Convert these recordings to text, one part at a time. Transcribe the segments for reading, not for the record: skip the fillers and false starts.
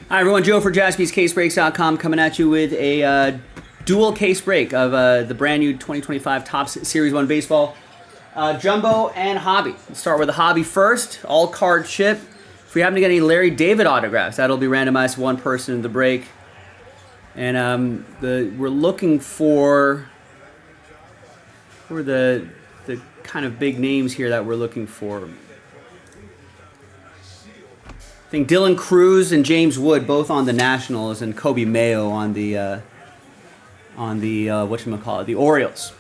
Hi everyone, Joe for jaspyscasebreaks.com coming at you with a dual case break of the brand new 2025 Topps Series 1 Baseball Jumbo and Hobby. Let's start with the Hobby first, all card chip. If we happen to get any Larry David autographs, that'll be randomized to one person in the break. And we're looking for the kind of big names here that we're looking for. I think Dylan Cruz and James Wood both on the Nationals, and Kobe Mayo on the whatchamacallit, the Orioles.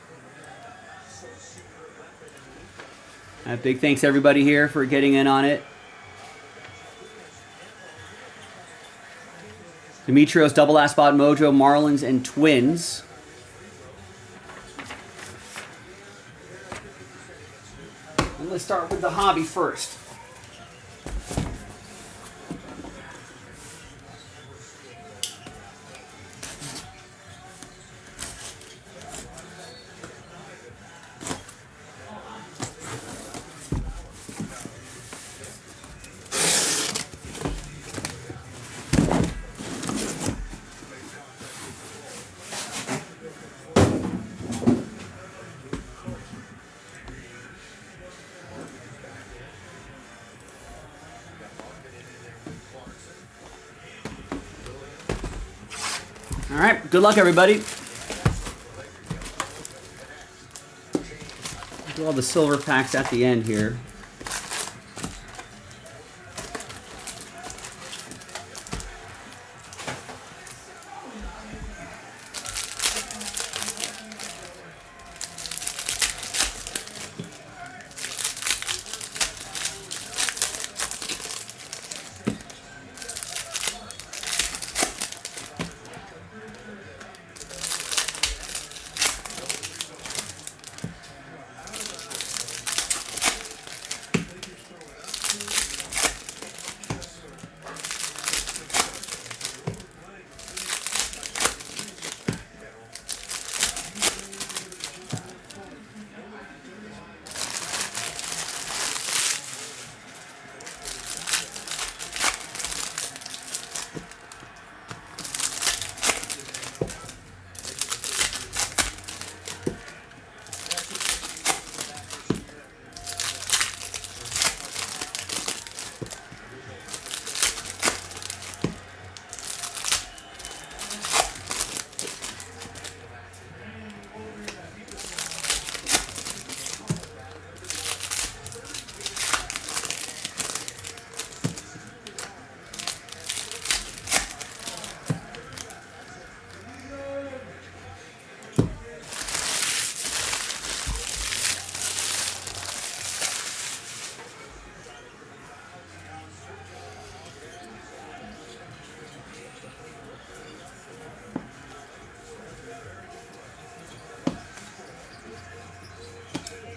Big thanks to everybody here for getting in on it. Demetrios, double last spot, Mojo, Marlins, and Twins. And let's start with the Hobby first. All right, good luck, everybody. Do all the silver packs at the end here.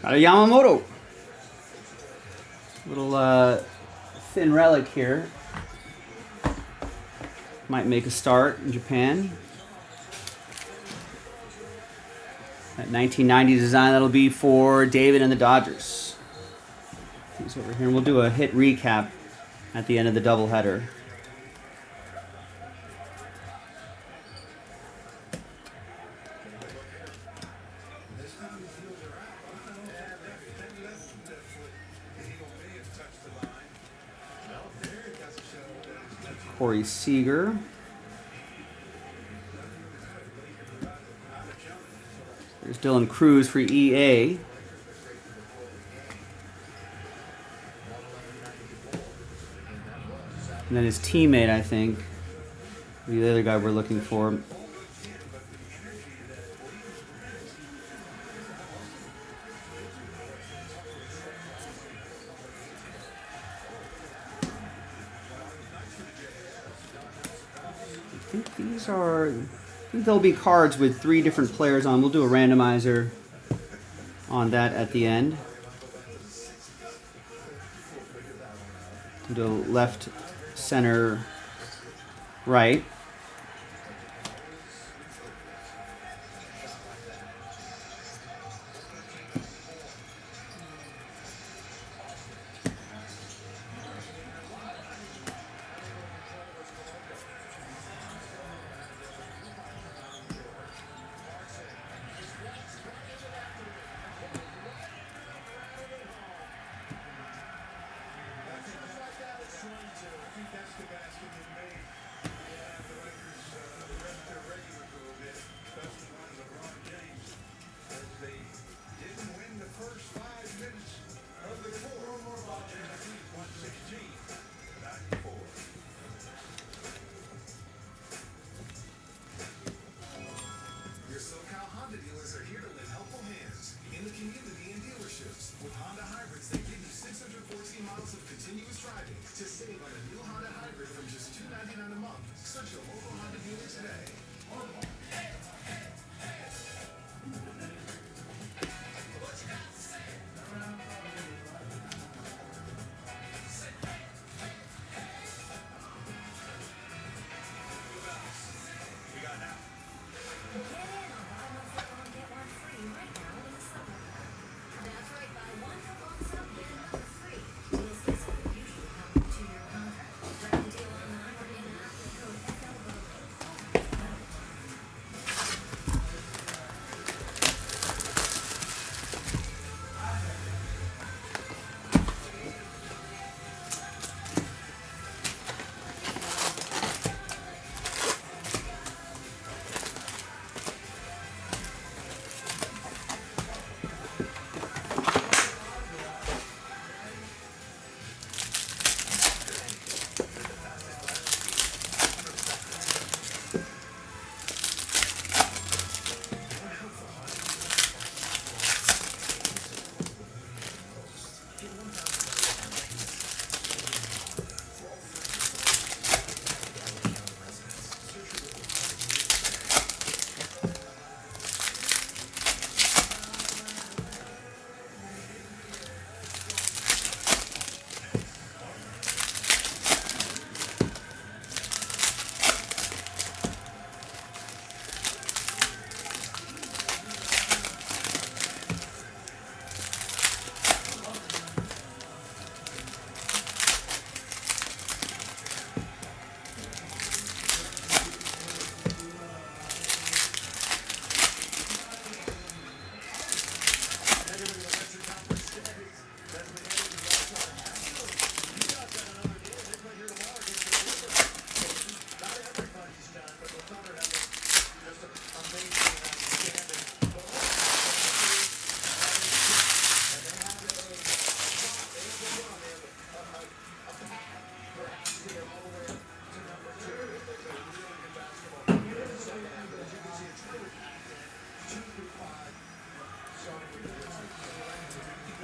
Got a Yamamoto. Little thin relic here. Might make a start in Japan. That 1990 design, that'll be for David and the Dodgers. He's over here, and we'll do a hit recap at the end of the doubleheader. Corey Seager. There's Dylan Cruz for EA. And then his teammate, I think, the other guy we're looking for. I think there'll be cards with 3 different players on. We'll do a randomizer on that at the end. Do left, center, right.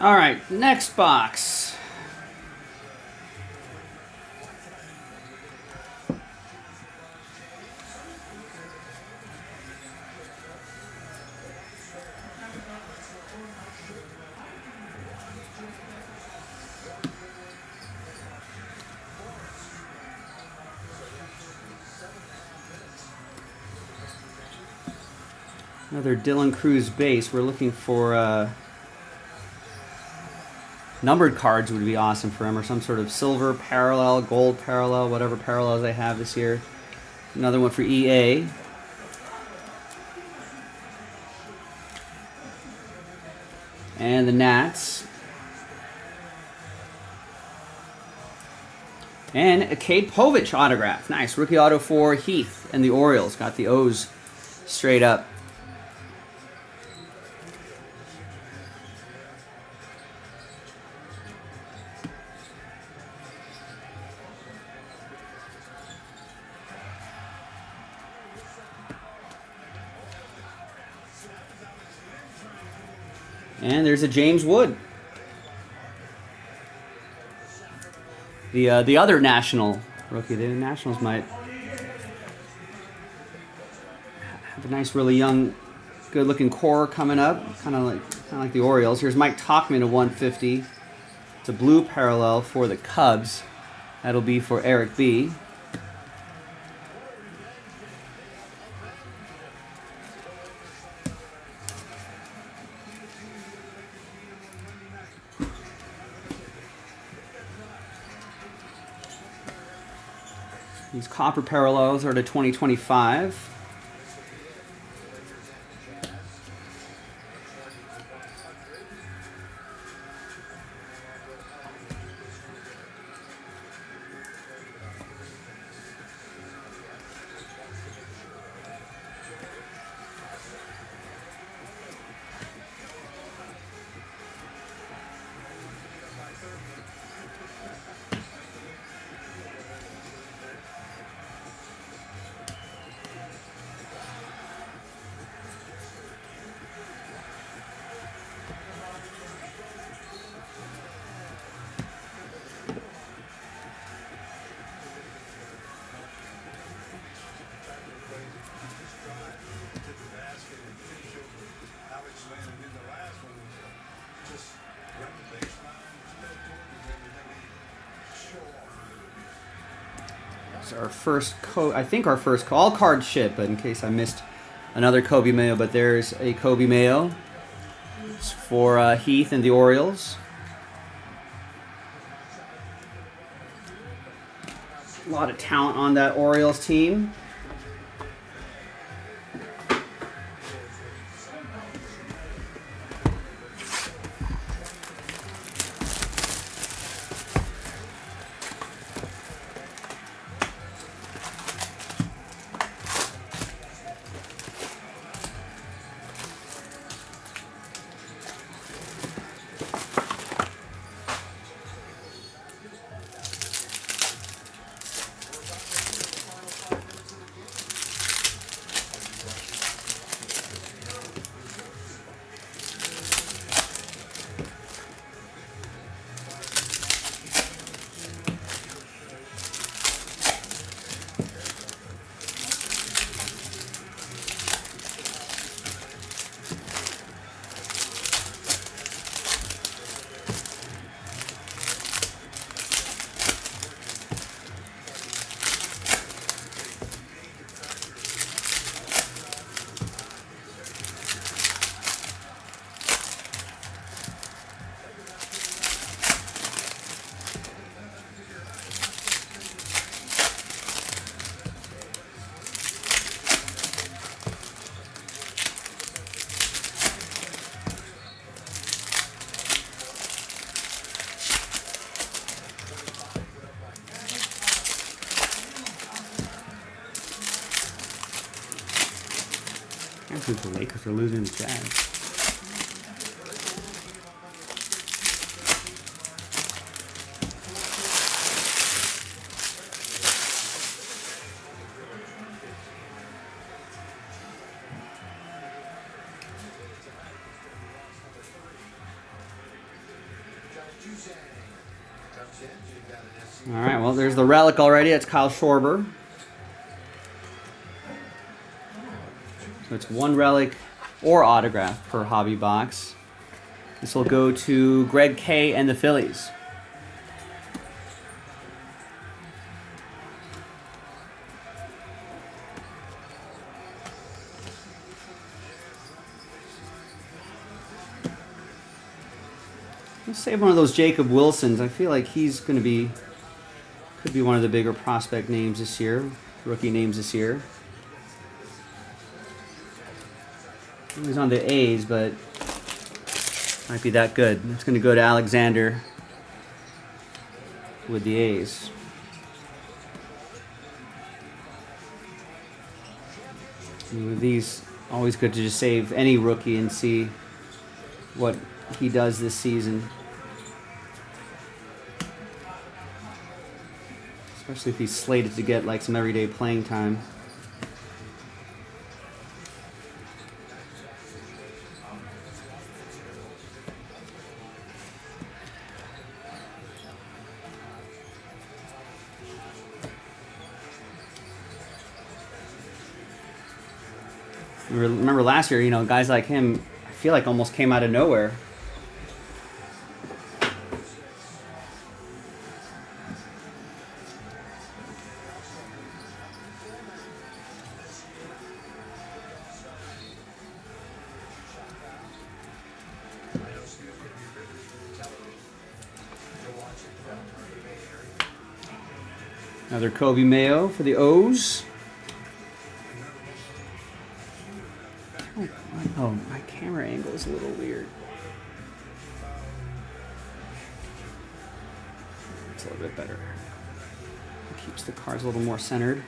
All right, next box. Another Dylan Cruz base. We're looking for numbered cards would be awesome for him, or some sort of silver parallel, gold parallel, whatever parallels they have this year. Another one for EA. And the Nats. And a Cade Povich autograph. Nice. Rookie auto for Heath and the Orioles. Got the O's straight up. And there's a James Wood. The other National rookie. The Nationals might have a nice, really young, good-looking core coming up. Kind of like the Orioles. Here's Mike Tauchman at 150. It's a blue parallel for the Cubs. That'll be for Eric B. These copper parallels are to 2025. Our first our first all card ship, but in case I missed another Kobe Mayo, but there's a Kobe Mayo. It's for Heath and the Orioles. A lot of talent on that Orioles team. I think the Lakers are losing the Jazz. All right, well, there's the relic already. It's Kyle Schwarber. So it's one relic or autograph per hobby box. This will go to Greg K. and the Phillies. Let's save one of those Jacob Wilsons. I feel like he's going to be, could be one of the bigger prospect names this year, rookie names this year. He's on the A's, but might be that good. It's going to go to Alexander with the A's. And with these, always good to just save any rookie and see what he does this season. Especially if he's slated to get like some everyday playing time. Remember last year, you know, guys like him, I feel like almost came out of nowhere. Another Kobe Mayo for the O's. Oh, my camera angle is a little weird. It's a little bit better. It keeps the cards a little more centered.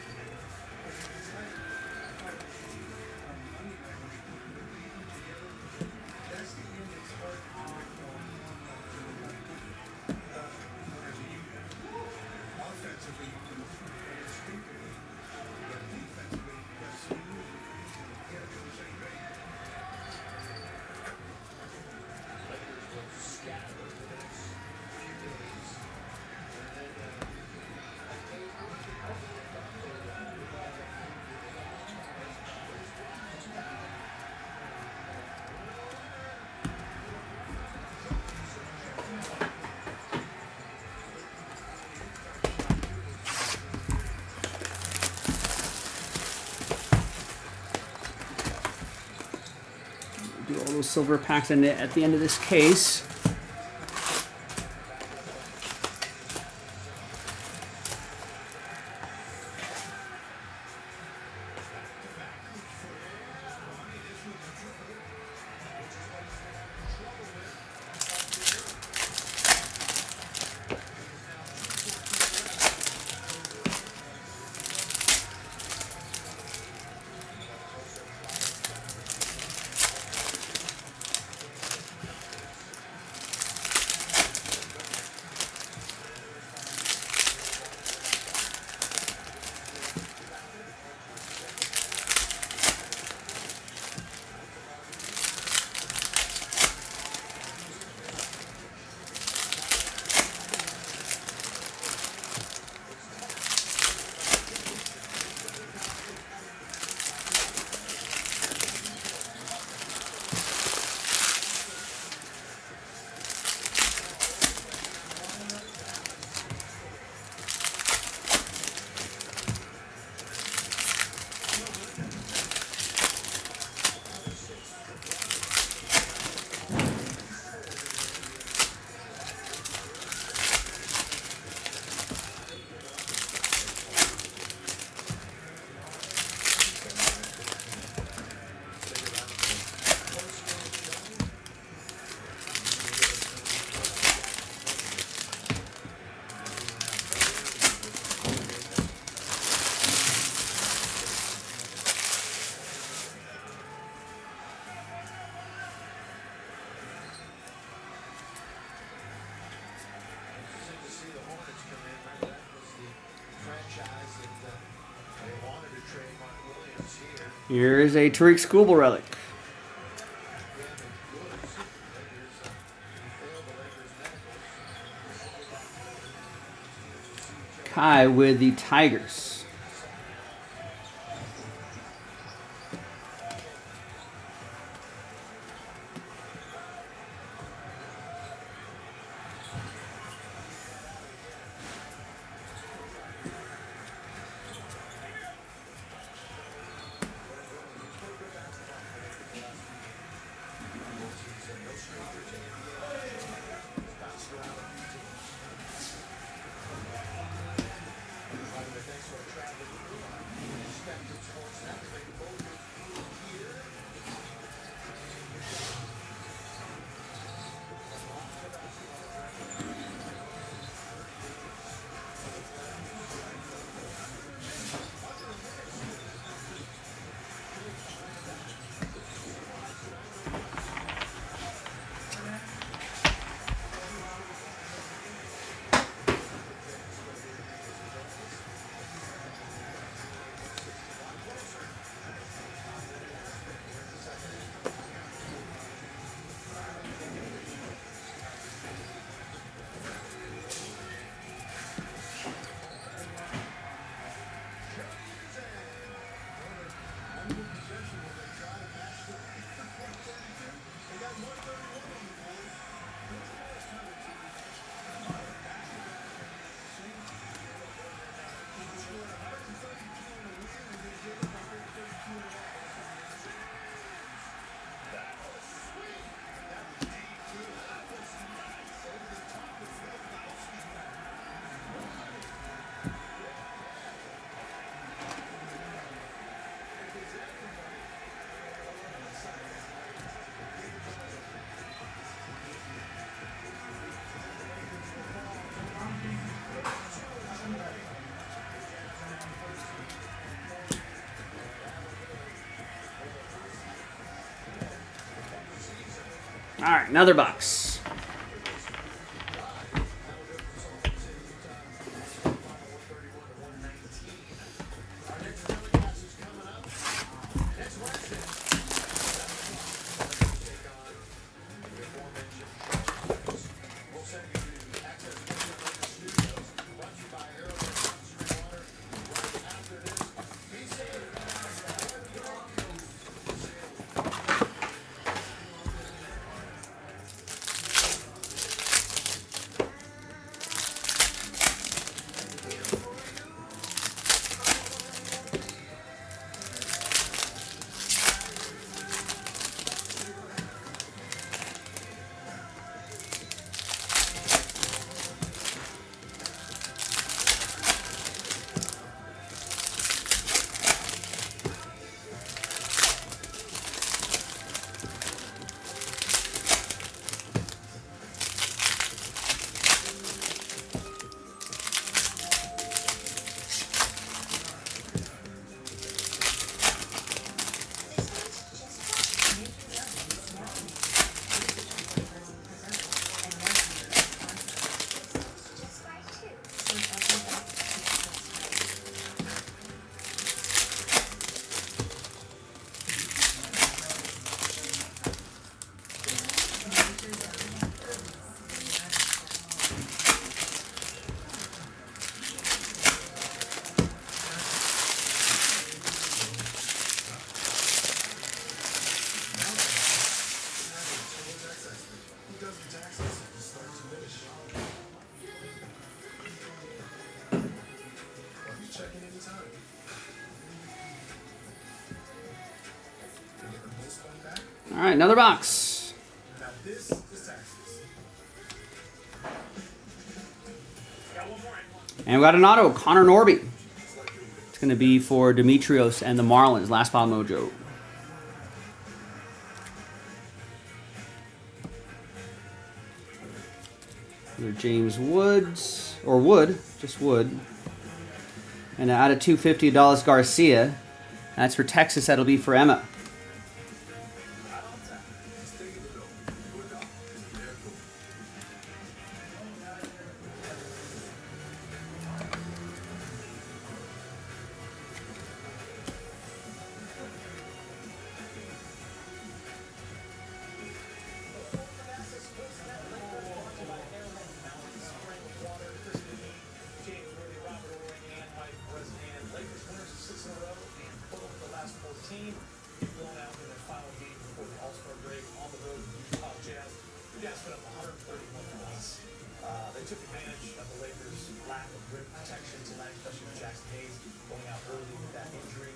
Do all those silver packs in it at the end of this case. Here is a Tariq Skubal relic. Kai with the Tigers. All right, another box. All right, another box. And we got an auto, Connor Norby. It's going to be for Demetrios and the Marlins, Last Ball Mojo. Here, James Woods, or Wood, just Wood. And out of 250, Dallas Garcia. That's for Texas, that'll be for Emma. team blown out in their final game before the All-Star break on the road with the Utah Jazz. The Jazz put up 131 points. They took advantage of the Lakers' lack of rim protection tonight, especially with Jackson Hayes going out early with that injury.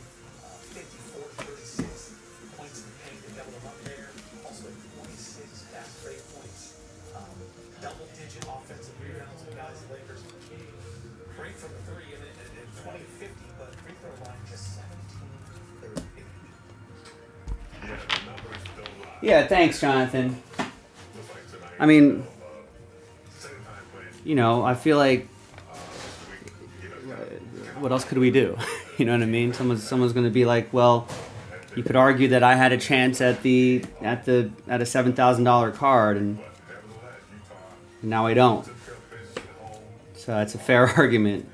54-36 points in the paint. They doubled them up there. Also, 26 fast break points. Double-digit offensive rebounds. The guys, the Lakers, great from the three and 20-50, but free throw line just 17-30. Yeah, thanks, Jonathan. I mean, you know, I feel like, what else could we do? You know what I mean? Someone's going to be like, well, you could argue that I had a chance at a $7,000 card, and now I don't. So that's a fair argument.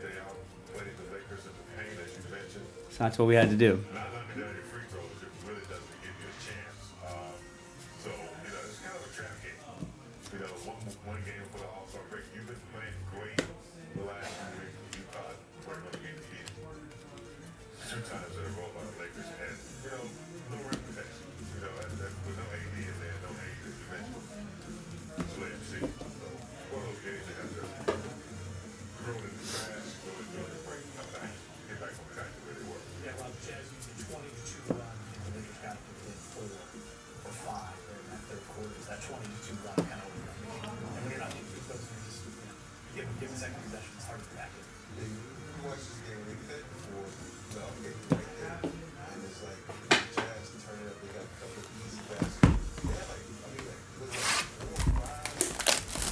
So that's what we had to do. One game for the All-Star break. You've been playing great the last 2 weeks with Utah. We're going to get beat 2 times in a row by the Lakers, and no reputation. With no AD in there, no AD as you mentioned. It's late to see. So one of those games they have to throw it in the trash, go and do the break, come back, get back on track to where they were. Yeah, well, the Jazz used a 22 run, and the Lakers got to within 4 or 5 there in that third quarter. Is that 22 run kind of over? And when you're not getting those, you just give a second possession. It's hard to back it. You watch this game, they said before, the update right there, and it's like the Jazz turn it up. They got a couple of easy baskets. They had like, I mean, like, was it 4 or 5? What's going on?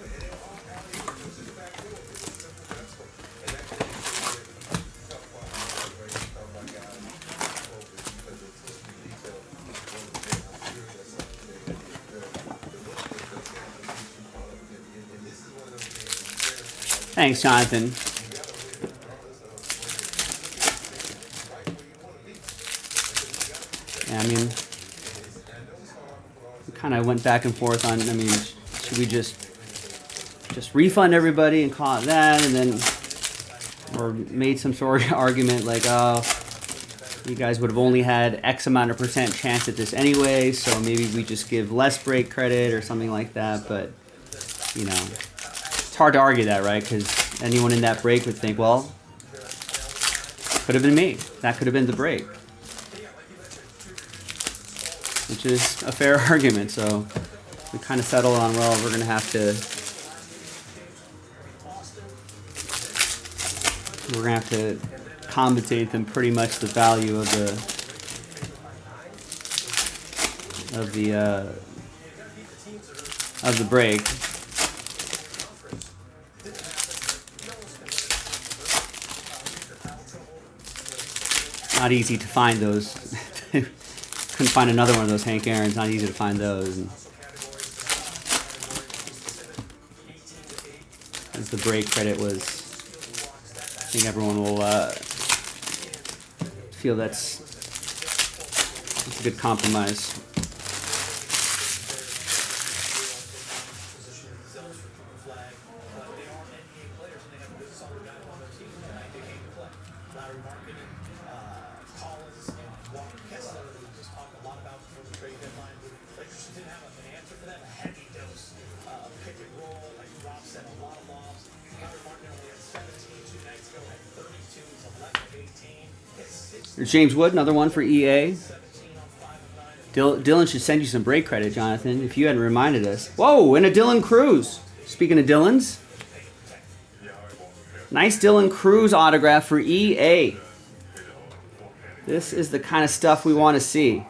And they're all out here. It was in the back door. It was a simple basket. And that tough one, right? Oh my God, because they took the detail on the game. I'm sure that's something they did good. And this is one of those games. Thanks, Jonathan. Yeah, I mean, we kind of went back and forth on, I mean, should we just refund everybody and call it that, and then, or made some sort of argument like, oh, you guys would have only had X amount of % chance at this anyway, so maybe we just give less break credit or something like that, but, you know, it's hard to argue that, right? Because anyone in that break would think, well, could have been me. That could have been the break. Which is a fair argument, so we kind of settled on, well, we're going to have to compensate them pretty much the value of the break. Not easy to find those. Couldn't find another one of those Hank Aaron's. Not easy to find those. And as the break credit was, I think everyone will feel that's a good compromise. There's James Wood, another one for EA. Dylan should send you some break credit, Jonathan, if you hadn't reminded us. Whoa, and a Dylan Cruz. Speaking of Dylan's. Nice Dylan Cruz autograph for EA. This is the kind of stuff we want to see.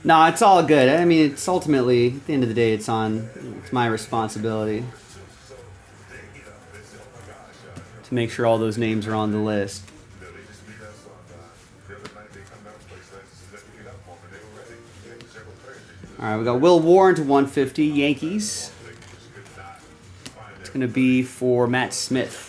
No, it's all good. I mean, it's ultimately, at the end of the day, it's my responsibility to make sure all those names are on the list. All right, we got Will Warren to 150, Yankees. It's going to be for Matt Smith.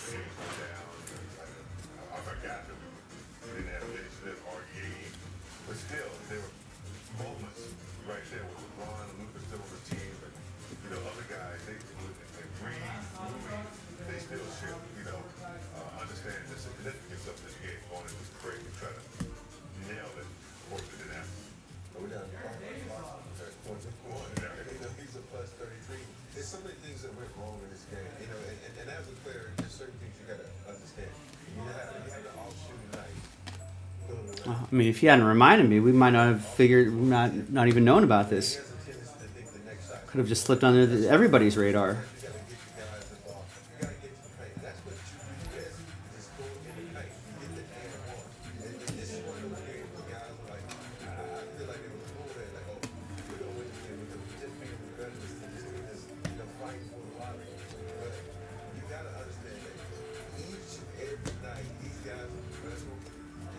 I mean, if you hadn't reminded me, we might not have figured, not even known about this. Could have just slipped under everybody's radar.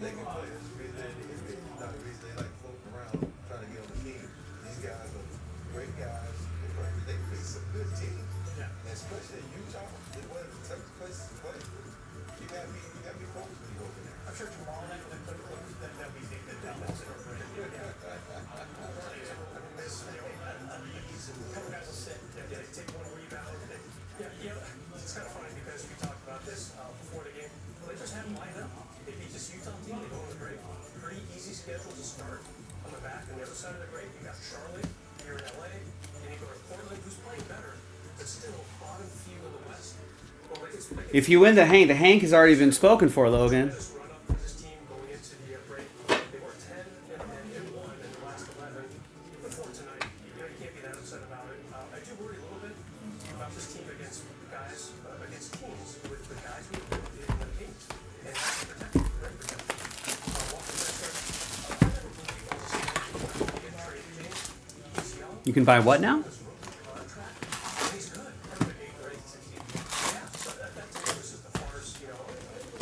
They can play this reason it's not a reason they like floating around trying to get on the team. These guys are great guys. They beat some good teams. Yeah. And especially in Utah, it's one of the toughest places to play. You gotta be focused when you go over there. I'm sure tomorrow night when they put close, that we think that that's it. A couple guys will sit, they take one rebound. It's kind of funny because we talked about this before the game. They just haven't lined up. They beat this Utah team, they go on the break. Pretty easy schedule to start. On the back, on the other side of the break, you got Charlotte, here in LA, and you go to Portland, who's playing better, but still bottom few in the West. Well, If you win the Hank has already been spoken for, Logan. just run up for this team going into the break. They were 10 and 1 in the last 11 before tonight. You can't be that upset about it. I do worry a little bit about this team against guys, against teams with the guys who are in the paint. And that's protected, right? Protected. Walker Kessler, I never believed I was going to get traded, James. He's young. You can buy what now? Contract. He's good. Perfect 8 or 8, 16. Yeah, so that takes us as far as,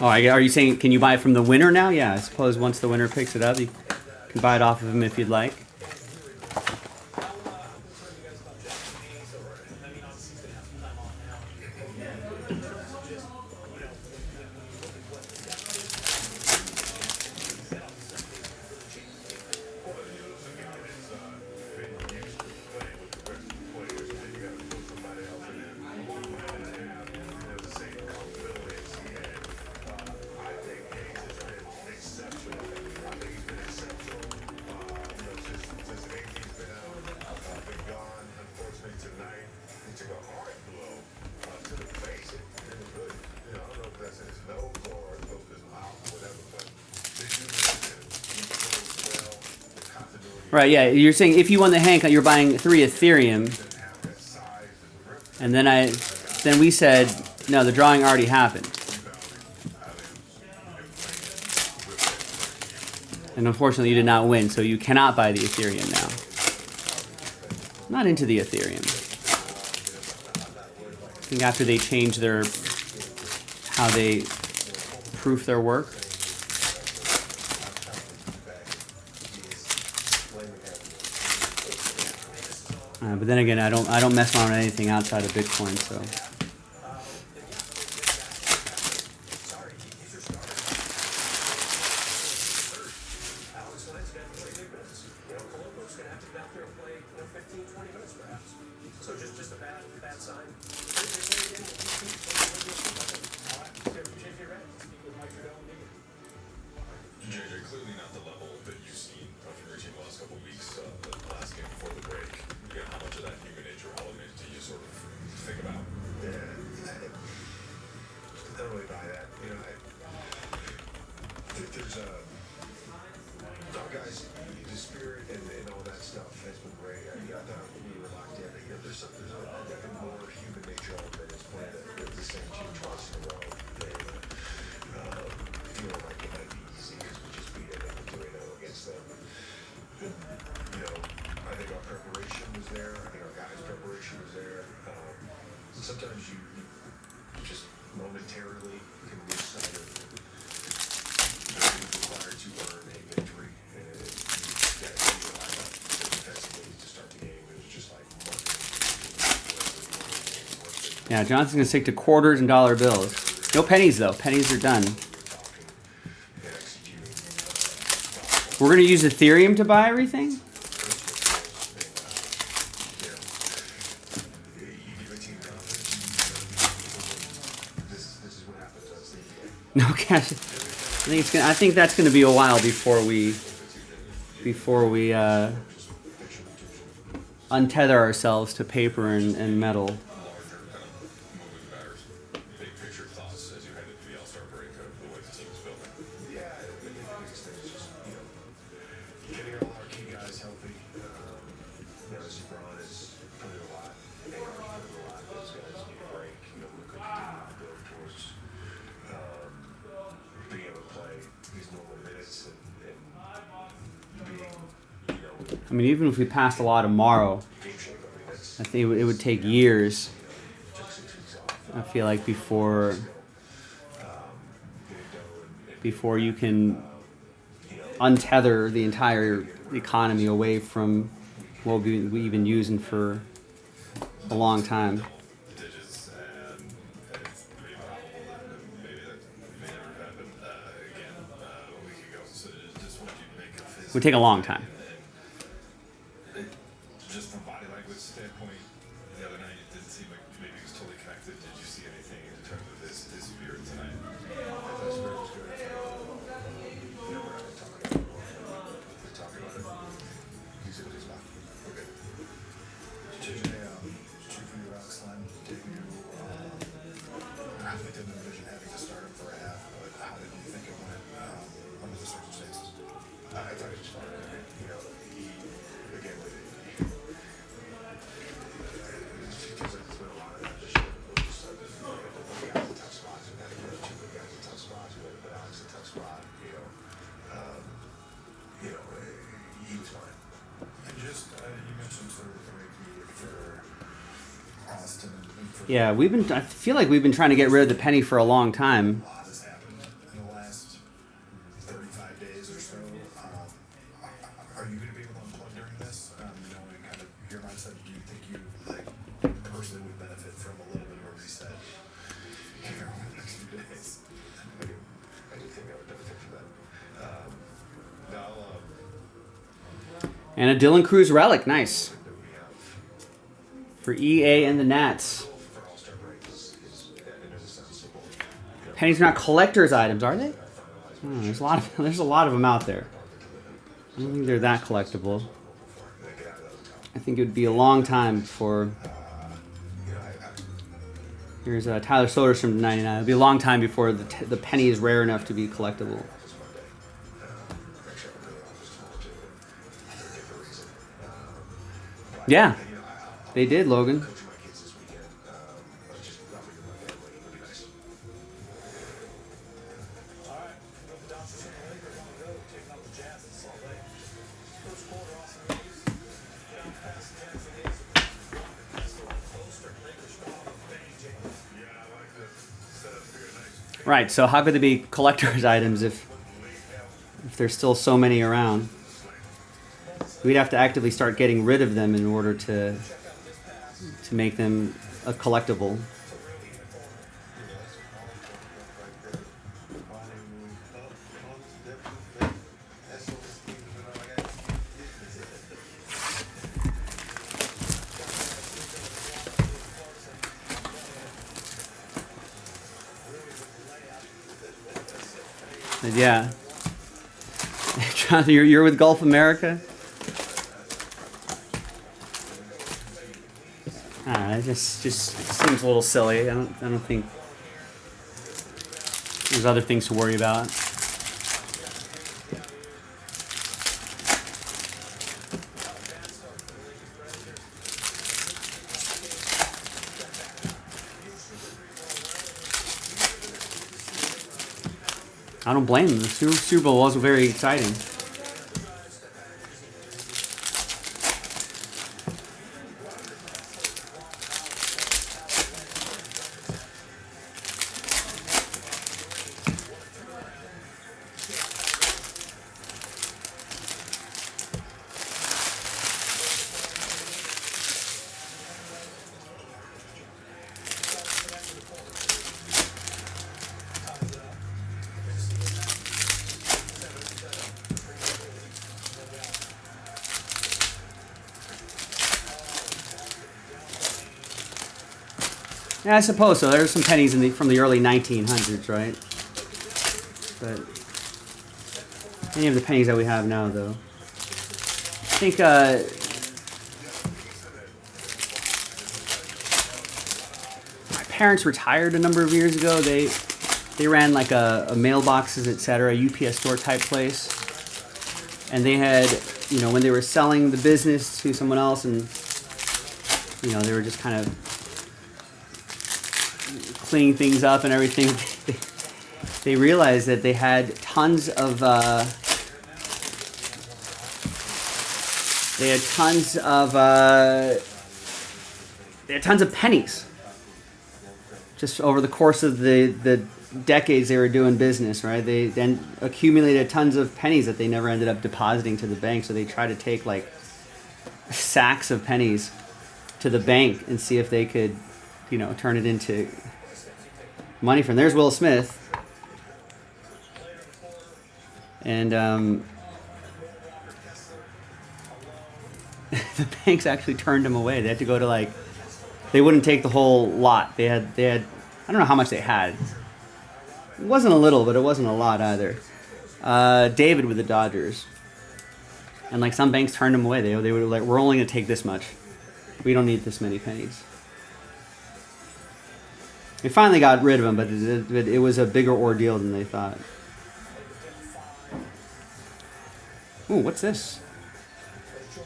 Oh, are you saying, can you buy it from the winner now? Yeah, I suppose once the winner picks it up, you can buy it off of him if you'd like. Right, yeah. You're saying if you won the Hank, you're buying 3 Ethereum. And then we said, no, the drawing already happened. And unfortunately, you did not win, so you cannot buy the Ethereum now. I'm not into the Ethereum. I think after they change how they proof their work. But then again, I don't mess around with anything outside of Bitcoin, so. JJ, clearly not the level that you've seen from your team the last couple of weeks. The last game before the break, how much of that human nature element do you sort of think about? Yeah, I don't really buy that. There's our guys, the spirit and all that stuff has been great. I thought we were locked in. There's definitely more human nature element is playing the same team twice in a row. Feel like it might be easy because we just beat it and 2-0 against them. I think our preparation was there. I think our guys' preparation was there. Sometimes you just momentarily can lose sight of what is required to earn a victory. And you got to realize that defensively to start the game, it was just like Yeah, Johnson's going to stick to quarters and dollar bills. No pennies, though. Pennies are done. We're going to use Ethereum to buy everything? No cash. I think that's going to be a while before we untether ourselves to paper and metal. big picture thoughts as you head into the All-Star break of the way the team is building. Yeah, the biggest thing is just I mean, even if we passed a law tomorrow, I think it would take years. I feel like before you can untether the entire economy away from what we've been using for a long time. It would take a long time. Just from body language standpoint, the other night it didn't seem like maybe he was totally connected. Did you see anything in terms of his spirit tonight? His spirit was good. Yeah, we're not talking about it. We're talking about it. He said his mouth. Okay. JJ, true for you, Alex Len, did you, I didn't envision having to start him for a half, but how did you think it went under the circumstances? I thought he was fine. You know, he again, it feels like there's been a lot of that this year. Just like, we got the tough spots. We had to put two big guys in tough spots. We had to put Alex in a tough spot. He was fine. And just, you mentioned sort of the break for Austin and for Yeah, I feel like we've been trying to get rid of the penny for a long time. a lot has happened in the last 35 days or so. Are you going to be able to unplug during this? Knowing kind of your mindset, do you think you personally would benefit from a little bit of a reset here over the next few days? I do think I would benefit from that. Now, And a Dylan Cruz relic, nice. that we have For EA and the Nats. for All-Star break is in a sense simple. Pennies are not collector's items, are they? Oh, there's a lot of them out there. I don't think they're that collectible. I think it would be a long time before. Here's Tyler Soderstrom from '99. It'll be a long time before the penny is rare enough to be collectible. Yeah, they did, Logan. Coaching my kids this weekend, just not with my family, would be nice. All right, the Dodgers and the Lakers on the road, taking out the Jazz in Salt Lake. First quarter, Austin Reeves down past Jackson Hayes. Nice little poster. Lakers shot off Benny James. Yeah, I like the setup here. Nice. Right. So how could they be collector's items if there's still so many around? We'd have to actively start getting rid of them in order to make them a collectible. Yeah. Jonathan, you're with Gulf America? It just seems a little silly. I don't think there's other things to worry about. I don't blame them. The Super Bowl was very exciting. Yeah, I suppose so. There's some pennies from the early 1900s, right? But any of the pennies that we have now, though, I think my parents retired a number of years ago. They ran like a mailboxes, etc., UPS store type place, and they had, when they were selling the business to someone else, and they were just kind of cleaning things up and everything, they realized that they had tons of They had tons of pennies. Just over the course of the decades they were doing business, right? They then accumulated tons of pennies that they never ended up depositing to the bank. So they tried to take like sacks of pennies to the bank and see if they could, you know, turn it into money from. There's Will Smith. And the banks actually turned him away. They had to go to like, they wouldn't take the whole lot. They had I don't know how much they had. It wasn't a little, but it wasn't a lot either. David with the Dodgers. And like some banks turned him away. They were like, we're only going to take this much. We don't need this many pennies. They finally got rid of him, but it was a bigger ordeal than they thought. Ooh, what's this?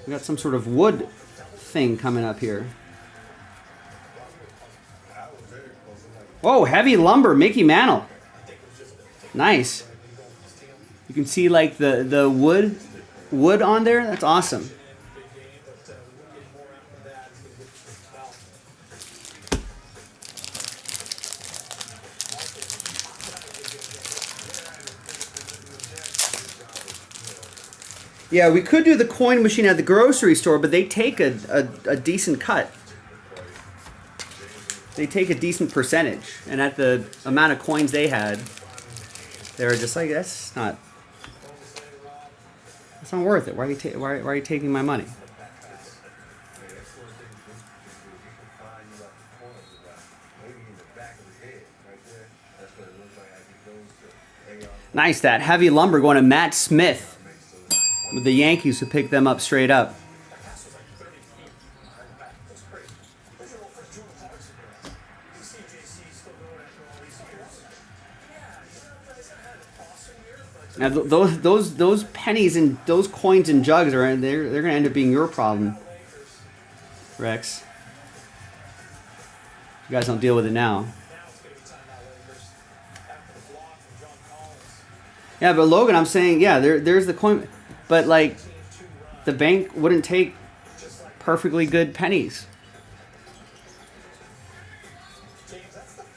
We got some sort of wood thing coming up here. Whoa, heavy lumber, Mickey Mantle. Nice. You can see like the wood on there. That's awesome. Yeah, we could do the coin machine at the grocery store, but they take a decent cut. They take a decent percentage, and at the amount of coins they had, they were just like, that's not worth it. Why are you taking my money? Nice, that heavy lumber going to Matt Smith with the Yankees, who picked them up straight up. Now those pennies and those coins and jugs they're going to end up being your problem, Rex. You guys don't deal with it now. Yeah, but Logan, I'm saying, yeah, there's the coin, but like the bank wouldn't take perfectly good pennies.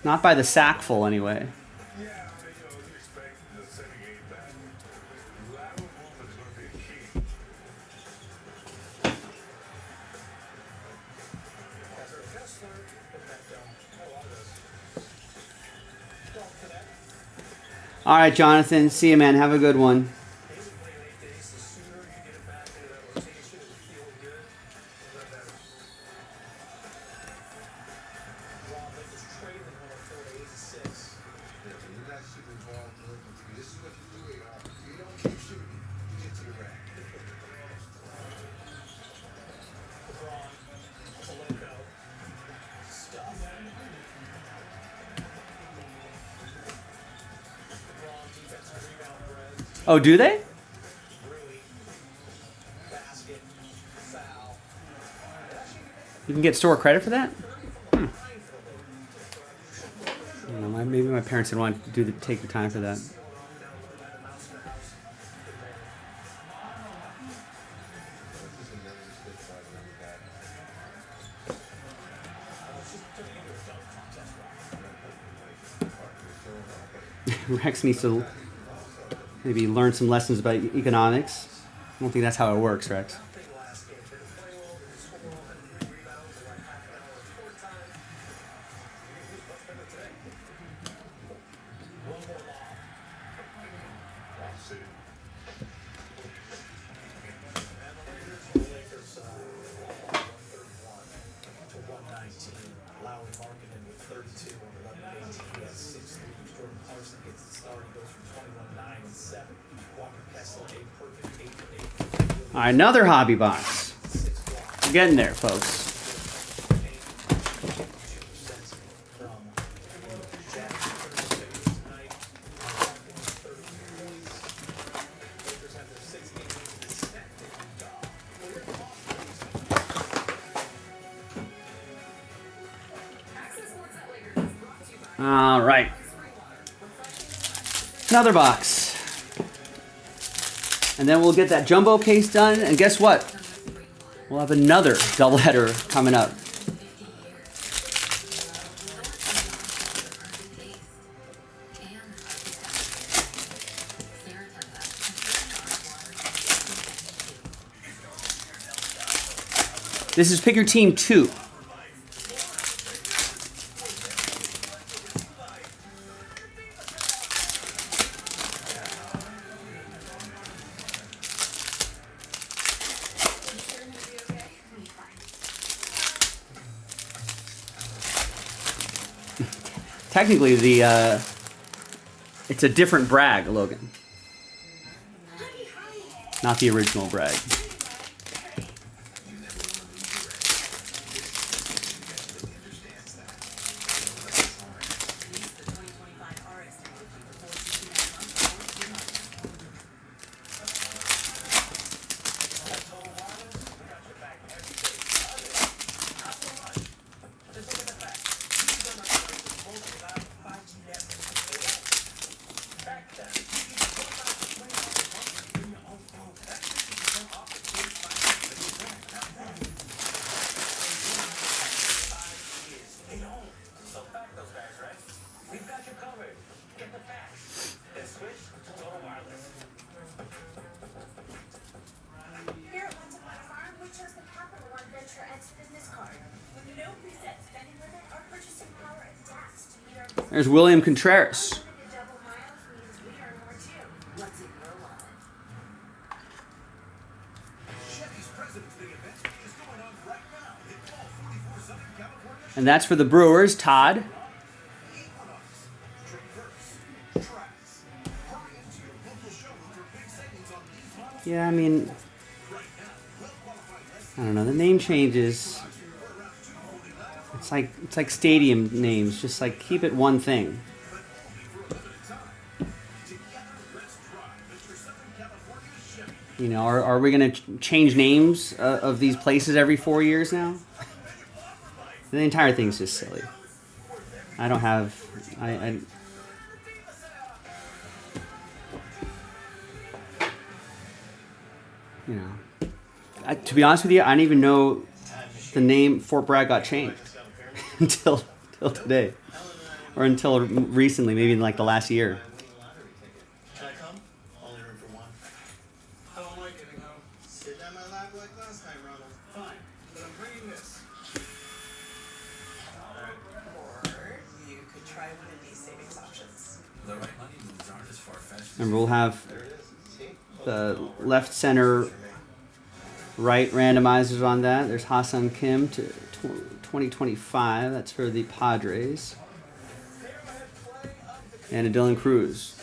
Not by the sackful, anyway. All right, Jonathan. See you, man. Have a good one. Oh, do they? You can get store credit for that? I don't know, maybe my parents didn't want to take the time for that. Rex needs to maybe learn some lessons about economics. I don't think that's how it works, Rex. All right, another hobby box. We're getting there, folks. All right. Another box. And then we'll get that jumbo case done. And guess what? We'll have another doubleheader coming up. This is Pick Your Team 2. Technically, it's a different brag, Logan. Not the original brag. There's William Contreras. And that's for the Brewers, Todd. Yeah, I mean, I don't know. The name changes. It's like stadium names. Just like keep it one thing. You know, are we gonna change names of these places every 4 years now? The entire thing's just silly. I don't have you know. To be honest with you, I didn't even know the name Fort Bragg got changed until today, or until recently, maybe in like the last year. Can I come? Only room for one. I don't like getting home. Sit down my lap like last time, Ronald. Fine, but I'm bringing this. Or you could try one of these savings options. The right money moves aren't as far-fetched. And we'll have the left, center, right randomizers on that. There's Ha-Seong Kim to 2025. That's for the Padres. And a Dylan Cruz.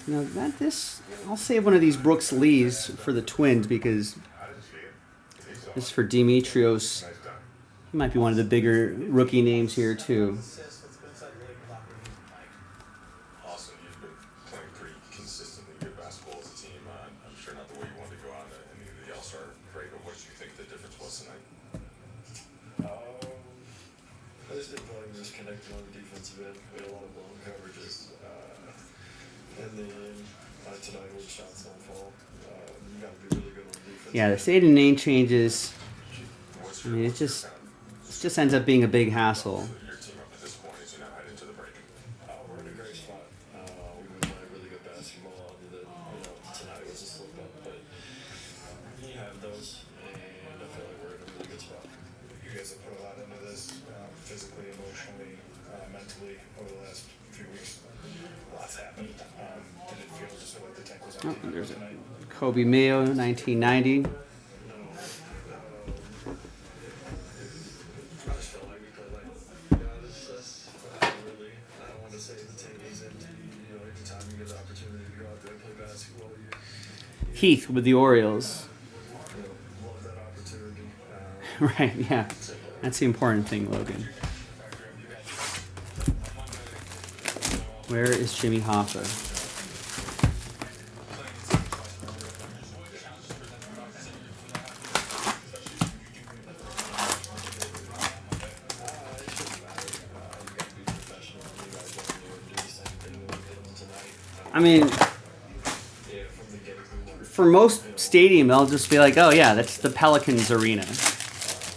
Now I'll save one of these Brooks Lees for the Twins because this is for Dimitrios. He might be one of the bigger rookie names here too. Awesome, you've been playing pretty consistently good basketball as a team. I'm sure not the way you wanted to go on any of the All-Star break, but what did you think the difference was tonight? I just didn't feel like we were just connecting on the defensive end. We had a lot of blown coverages. And then tonight when shots don't fall, you got to be really good on defense. Yeah, the stadium name changes. I mean, it just ends up being a big hassle. Your team up at this point as you now head into the break. We're in a great spot. We've been playing really good basketball. Tonight was a slip up, but you have those, and I feel like we're in a really good spot. You guys have put a lot into this, physically, emotionally, mentally, over the last few weeks. Lots happened. Did it feel just like the tank was Oh, empty there's a tonight? Kobe Mayo, 1990. I just felt like we played like, I don't want to say the tank is empty. Every time you get the opportunity to go out there and play basketball, you Heath with the Orioles. love that opportunity. Right, yeah. That's the important thing, Logan. Where is Jimmy Hoffa? I mean, Yeah, from the get go. for most stadium, they'll just be like, oh yeah, that's the Pelicans arena.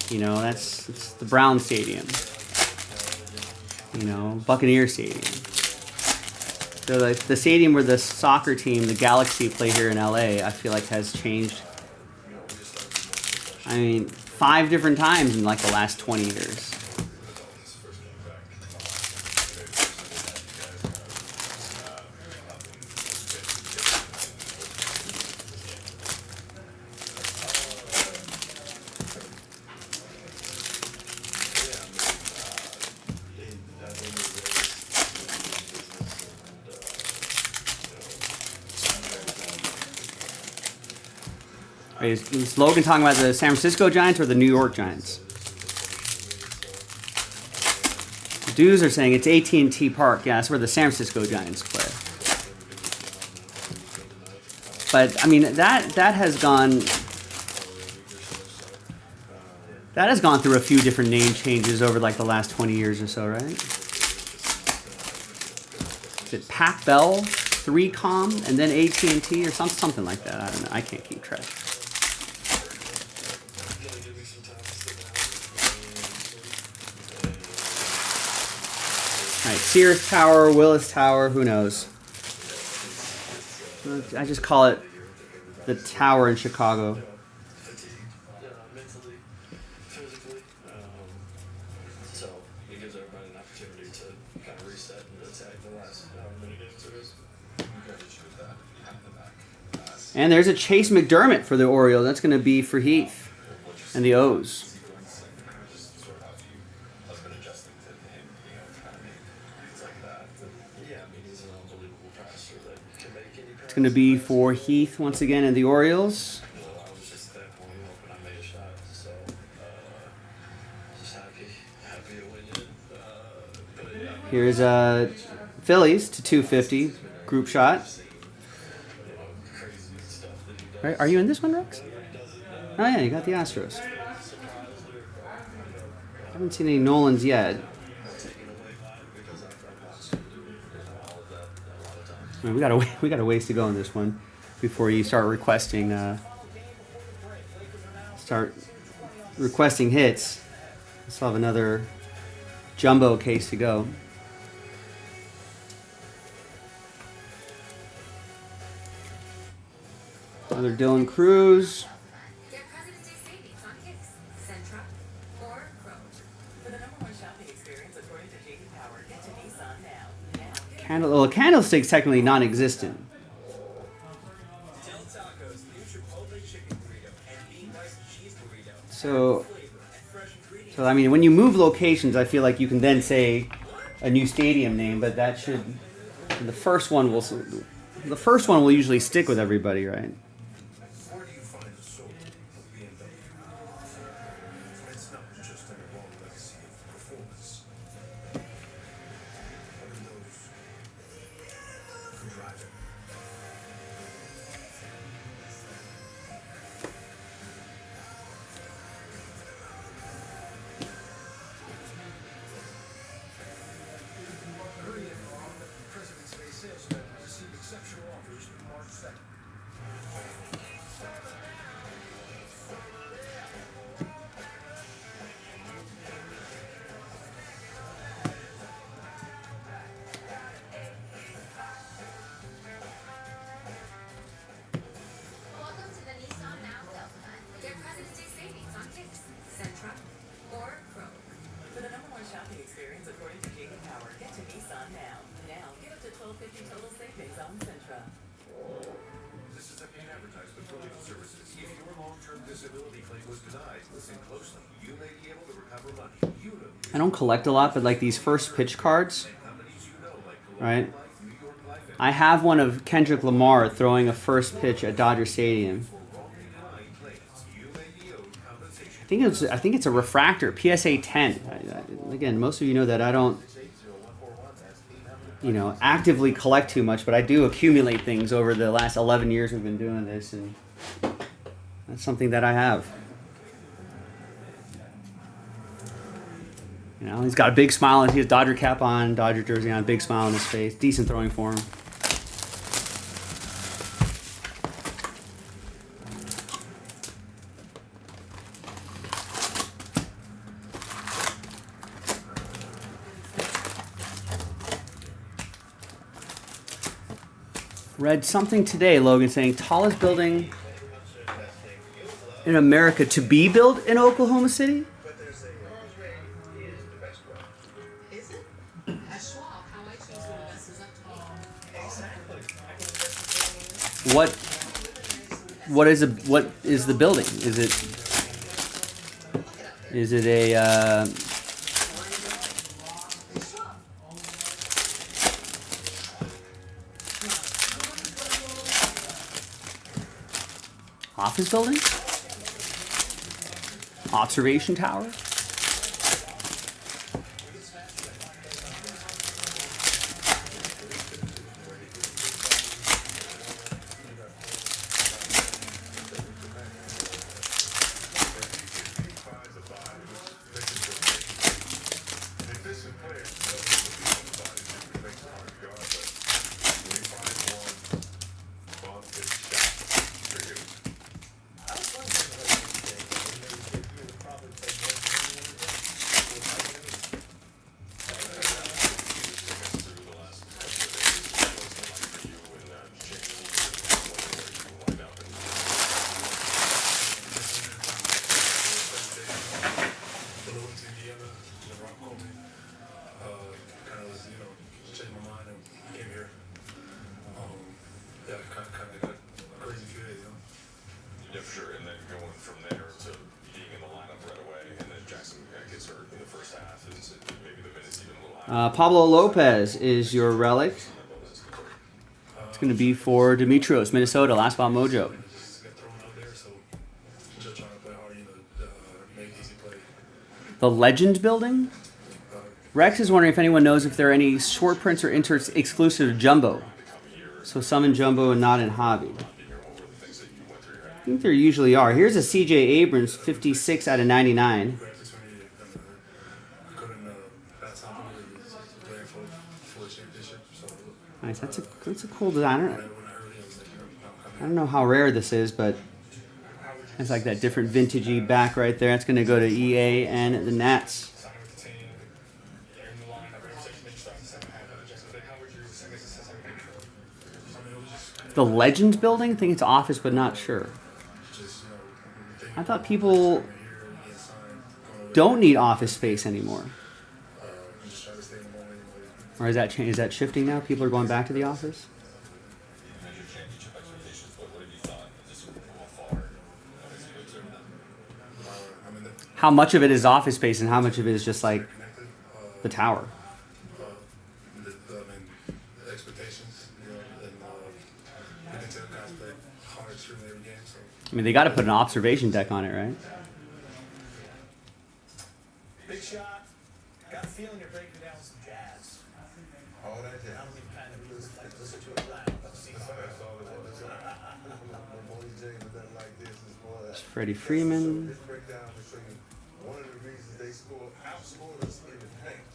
You know, it's the Brown Stadium. You know, Buccaneer Stadium. So like the stadium where the soccer team, the Galaxy, play here in LA, I feel like has changed. I mean, 5 different times in like the last 20 years. Is Logan talking about the San Francisco Giants or the New York Giants? The dudes are saying it's AT&T Park. Yeah, that's where the San Francisco Giants play. But I mean that has gone through a few different name changes over like the last 20 years or so, right? Is it Pac Bell, 3Com, and then AT&T or something like that? I don't know. I can't keep track. All right, Sears Tower, Willis Tower, who knows? I just call it the Tower in Chicago. Mentally, physically. So it gives everybody an opportunity to kind of reset and attack the last however many games there is. And there's a Chase McDermott for the Orioles. That's going to be for Heath and the O's. It's going to be for Heath once again and the Orioles. I was just at that point when I made a shot, so just happy to win it. But yeah, Here's Phillies to 250 group shot. crazy stuff that he does. Right, are you in this one, Rex? Oh yeah, you got the Astros. Haven't seen any Nolans yet. I mean, we got a ways to go in this one before you start requesting hits. We still have another jumbo case to go. Another Dylan Cruz. Get President's Day savings on Kicks, Sentra, or Pro. For the #1 shopping experience, according to J.D. Power, get to Nissan now. Well, Candlestick's technically non-existent. Del Taco's new Chipotle chicken burrito and bean rice and cheese burrito. So, Flavor and fresh ingredients. I mean, when you move locations, I feel like you can then say a new stadium name, but that should the first one will usually stick with everybody, right? Where do you find the soul of BMW? It's not just a long legacy of performance, but in those who drive it. Hurry in on President's Day sales event. Receive exceptional offers through March 2nd. Welcome to the Nissan Now sales event. Get President's Day savings on Kicks, Sentra, or Pro. For the #1 shopping experience, according to J.D. Power, get to Nissan now. Now, get up to $12.50 total savings on Sentra. This is a paid advertisement for legal services. If your long-term disability claim was denied, listen closely. You may be able to recover money. I don't collect a lot, but like these first pitch cards, Companies you know like right? New York Life and I have one of Kendrick Lamar throwing a first pitch at Dodger Stadium. wrongly denied claims. You may be owed compensation. I think it's a refractor, PSA 10. Again, most of you know that I don't, actively collect too much, but I do accumulate things over the last 11 years we've been doing this, and that's something that I have. He's got a big smile, and he has Dodger cap on, Dodger jersey on, big smile on his face, decent throwing form. Read something today, Logan, saying tallest building in America to be built in Oklahoma City. Is it? At Schwab, how I choose to invest is up to What is the building? Is it a office building? Observation tower? Yeah, for sure. And then going from there to being in the lineup right away, and then Jackson gets hurt in the first half, is maybe the minute's even a little higher. Pablo Lopez is your relic. It's going to be for Demetrios, Minnesota, Last Spot Mojo. The Legend building? Rex is wondering if anyone knows if there are any short prints or inserts exclusive to Jumbo. So some in Jumbo and not in Hobby. I think there usually are. Here's a CJ Abrams, 56 out of 99. Nice. That's a cool design. I don't know how rare this is, but it's like that different vintagey back right there. That's going to go to EA and the Nats. The Legend building? I think it's office, but not sure. I thought people don't need office space anymore. Or is that shifting now? People are going back to the office? How much of it is office space and how much of it is just like the tower? I mean, they got to put an observation deck on it, right? Big shot. Got a feeling you're breaking down some jazz. Oh, that jazz. I don't even kind of listen to it loud. Let's see. It's Freddie Freeman. This breakdown will show you one of the reasons they outscored us in the paint.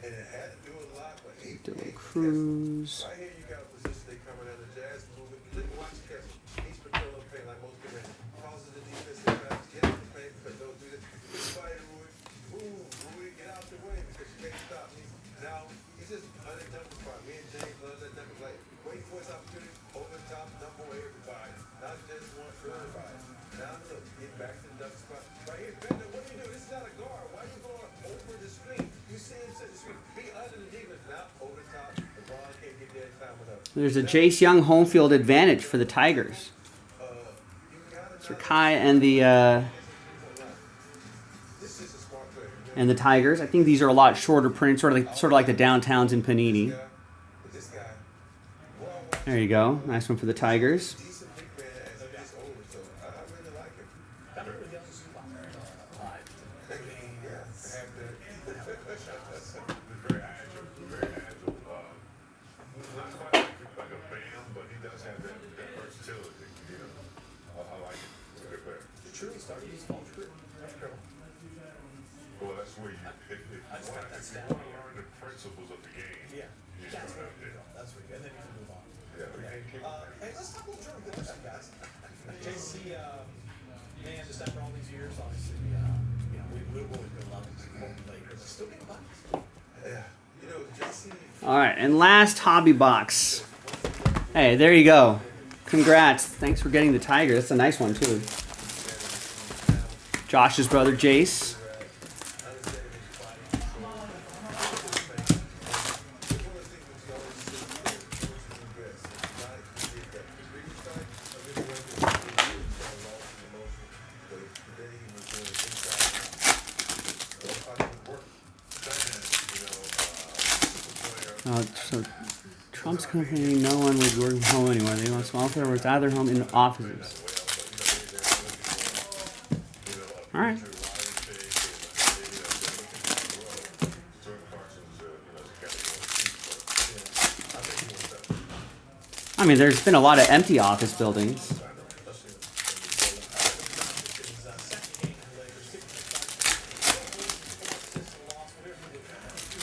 And it had to do a lot, but Dylan Cruz. right here you got a position they coming out of the Jazz moving. Watch the catch. He's patrolling the paint like most command. Causes the defensive fouls. Get out the paint, but don't do this. Everybody, Rui, get out the way because you can't stop me. Now, he's just under double spot. Me and James love that double play. Wait for his opportunity. Over the top, number everybody. Not just one for everybody. Now look, get back to the double spot. Right here, Bender, what do you do? This is not a guard. Why are you going over the screen? You see him set the screen. Be under the defense. Now, over the top. The ball can't get there in time enough. There's a Jace Young home field advantage for the Tigers. So Kai and the Tigers. I think these are a lot shorter prints, sort of like the downtowns in Panini. There you go. Nice one for the Tigers. Well, that's where you learn the principles of the game. Yeah. You start out there. That's really good. And then you can move on. Yeah, we can't keep Hey, let's talk a little German good stuff, guys. JC, man, just after all these years, obviously, we've always been loving the Lakers. Still getting buckets. Yeah. JC. All right, and last hobby box. Hey, there you go. Congrats. Thanks for getting the Tiger. That's a nice one, too. Josh's brother, Jace. So Trump's company, no one would work from home anymore. They want small workers out of their home in offices. All right. I mean, there's been a lot of empty office buildings.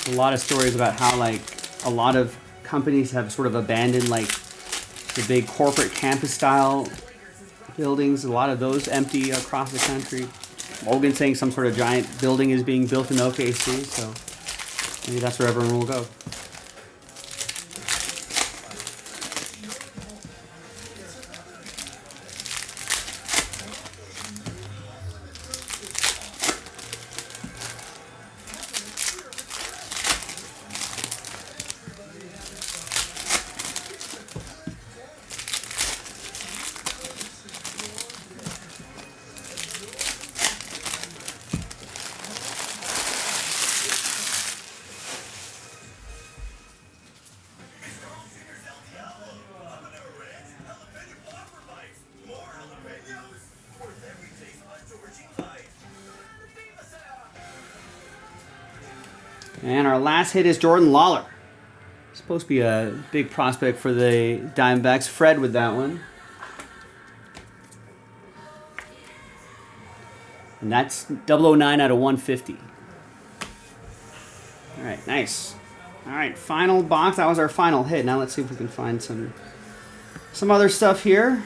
A lot of stories about how, like, a lot of companies have sort of abandoned, like, the big corporate campus style buildings. A lot of those empty across the country. Logan saying some sort of giant building is being built in OKC, so maybe that's where everyone will go. And our last hit is Jordan Lawler. Supposed to be a big prospect for the Diamondbacks. Fred with that one. And that's 009 out of 150. All right, nice. All right, final box. That was our final hit. Now let's see if we can find some other stuff here.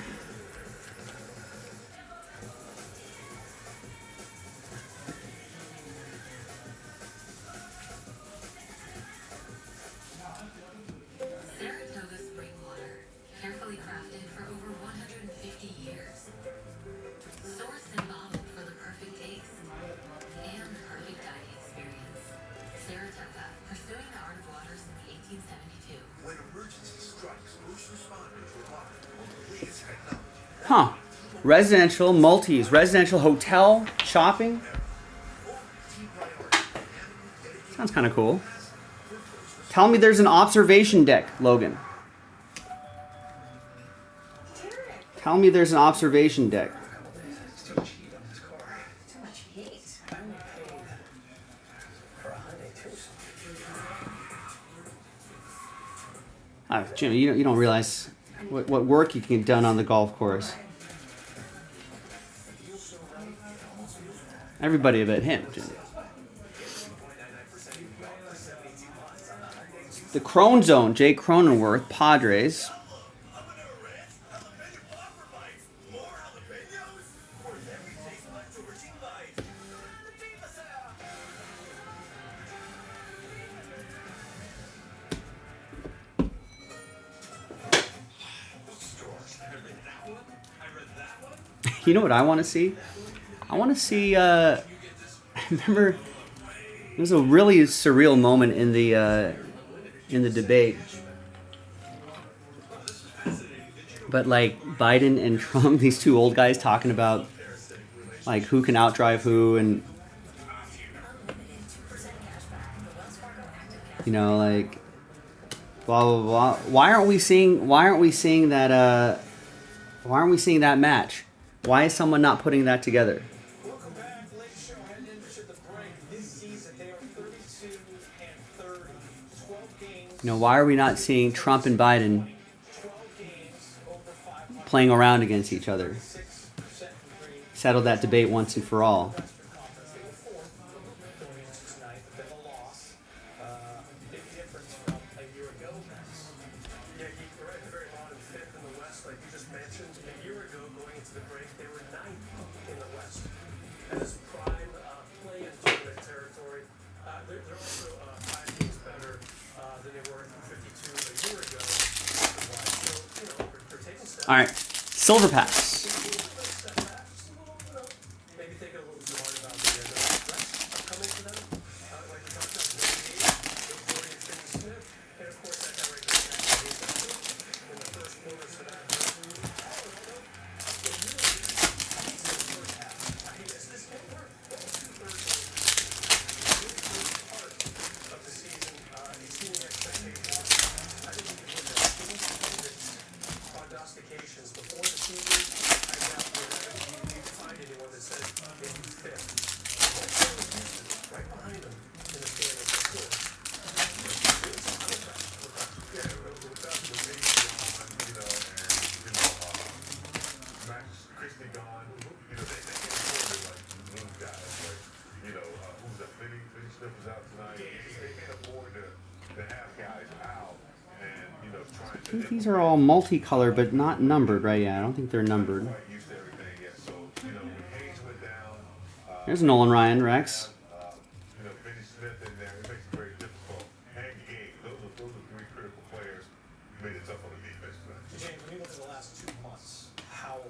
Huh. Residential, multis, residential hotel, shopping. Sounds kind of cool. Tell me there's an observation deck, Logan. Tell me there's an observation deck. Jimmy, you don't realize what work you can get done on the golf course. Everybody but him, Jimmy. The Crone Zone, Jake Cronenworth, Padres. You know what I want to see? I want to see, I remember it was a really surreal moment in the debate. But like Biden and Trump, these two old guys talking about like who can outdrive who, and you know, like blah blah blah. Why aren't we seeing that match? Why is someone not putting that together? Welcome back, ladies show heading into the break. This season they are 32 and 30. 12 games. You know, why are we not seeing Trump and Biden 12 games over 500. playing around against each other? 6% free. Settle that debate once and for all. They were fourth going into tonight, but then a loss. Big difference from a year ago. Yeah, you're right. Very bottom fifth in the West, like you just mentioned. A year ago, going into the break, they were ninth in the West. That is prime play in tournament territory. They're also 5 games better than they were at 52 a year ago. So All right, silver packs. Maybe thinking a little too hard about the threats upcoming for them. Like we talked about, the 88, Jordan and Finney Smith, and of course that guy right there, in the first quarter for that. Prognostications before the season, I doubt you can find anyone that says they'll be fifth. Right behind them in the standings, of course. Yeah, without the baby gone, Max Christie gone, they can't afford to like lose guys. Like, who's that? Finney Smith was out tonight. They can't afford to have guys out and trying to. I think these are all multicolored, but not numbered, right? Yeah, I don't think they're numbered. Used to everything yet. So when Hayes went down, There's Nolan Ryan, Rex. Finney Smith in there, it makes it very difficult. And Gabe, those are three critical players who made it tough on the defense tonight. James, when you look at the last 2 months, how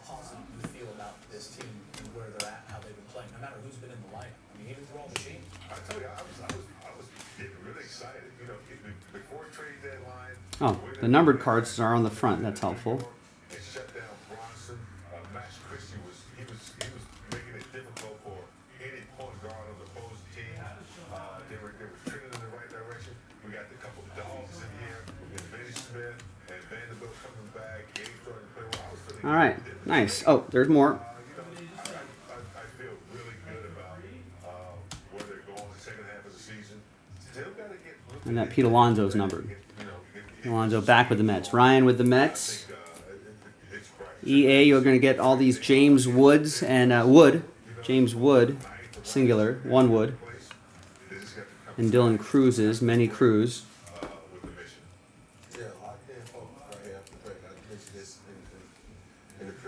positive do you feel about this team and where they're at, how they've been playing, no matter who's been in the lineup? I mean, even through all the change. I tell you, I was getting really excited. Before trade deadline. Oh, the numbered cards are on the front. That's helpful. It shut down Bronson. Max Christie was making it difficult for any point guard on the opposing team. They were trending in the right direction. We got a couple of dogs in here. And Finney Smith and Vanderbilt coming back. Gabe starting to play well. I was feeling All right, nice. Oh, there's more. I feel really good about where they're going the second half of the season. Still got to get. And that Pete Alonso's numbered. Alonso back with the Mets. Ryan with the Mets. EA, you're going to get all these James Woods and James Wood, singular, one Wood. And Dylan Cruz's, many Cruz.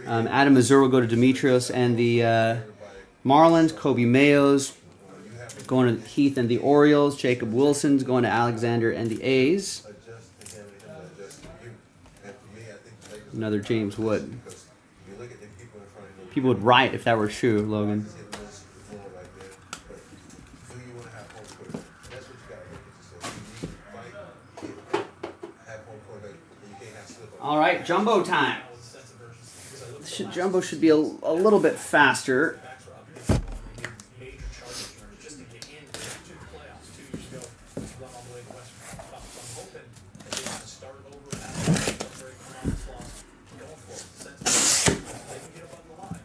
Adam Mazur will go to Demetrios and the Marlins. Kobe Mayos going to Heath and the Orioles. Jacob Wilson's going to Alexander and the A's. Another James Wood. People would riot if that were true, Logan. All right, jumbo time. Jumbo should be a little bit faster. Major charges just to get into the playoffs 2 years ago. Run all the way to the West. I'm hoping that they have to start over after a very conference loss. Going for it. They can get up on the line.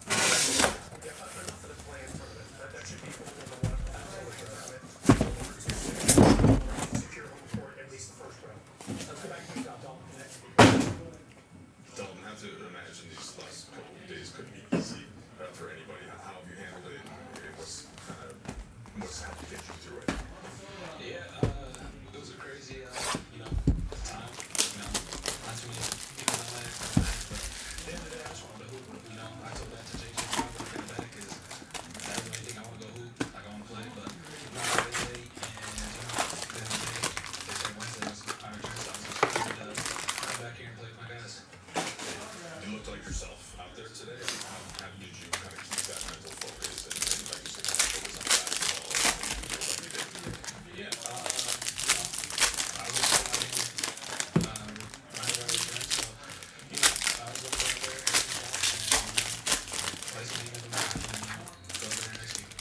Get enough of the play in front of it. That should be goal number one. Absolutely. Secure home court at least the first round. Let's go back to you, Dalton. Don't have to imagine these last couple of days could be easy for anybody. How have you handled it? What's helped get you through it? Yeah, it was a crazy, time. Not too many people in LA. But at the end of the day, I just wanted to hoop. I told that to JJ when I got back is that's the only thing I want to go hoop. I want to play, but not really late. And at the end of the day, they say Wednesday was our chance. I was excited to come back here and play with my guys. You looked like yourself out there today. How did you kind of keep that mental focus and like you said, kind of focus on basketball like you did? Yeah, I was playing my right friend, so I was going to go there and play some games with my and go there next week.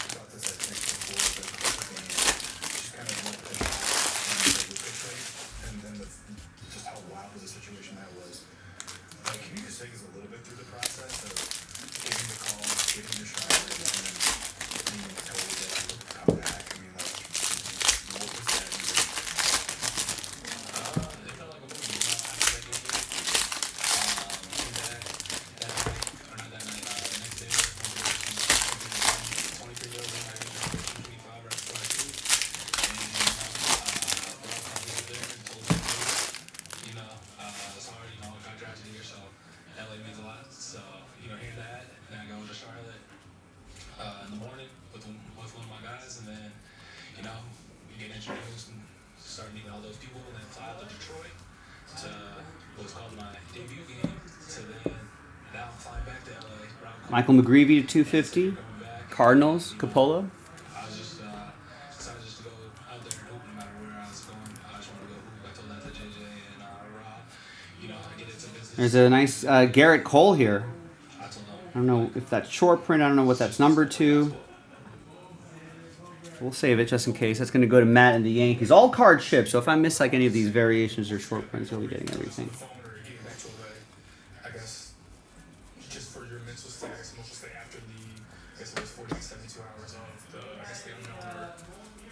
About this, I think, before the game, just kind of more and then just how wild was the situation that was. Like, can you just take us a little bit through the process of getting the call, getting your shot, and then being told that you come back? I mean, like, what was that? It felt like a movie, after that game, came back that night, or not that night, the next day, 23 bills in, I think 25 right before I shoot, and, the last time we were there and told them, sorry, I got drafted here, so LA means a lot, so, hear that, then I go to Charlotte, in the morning with one of my guys, and then, we get introduced and start meeting all those people and then fly out to Detroit to what was called my debut game. To then now I'm flying back to LA. Michael McGreevy to 250. Cardinals, Coppola. I was just excited just to go out there and hoop no matter where I was going. I just wanted to go hoop. I told that to JJ and Rob. You know, I get into business. There's a nice Garrett Cole here. I told them. I don't know if that's short print. I don't know what that's numbered to. We'll save it just in case. That's going to go to Matt and the Yankees. All card shipped. So if I miss like any of these variations or short prints, you'll be getting everything. I guess just for your mental stay, mental stay after the, I guess it was 40 to 72 hours of the, I guess the unknown,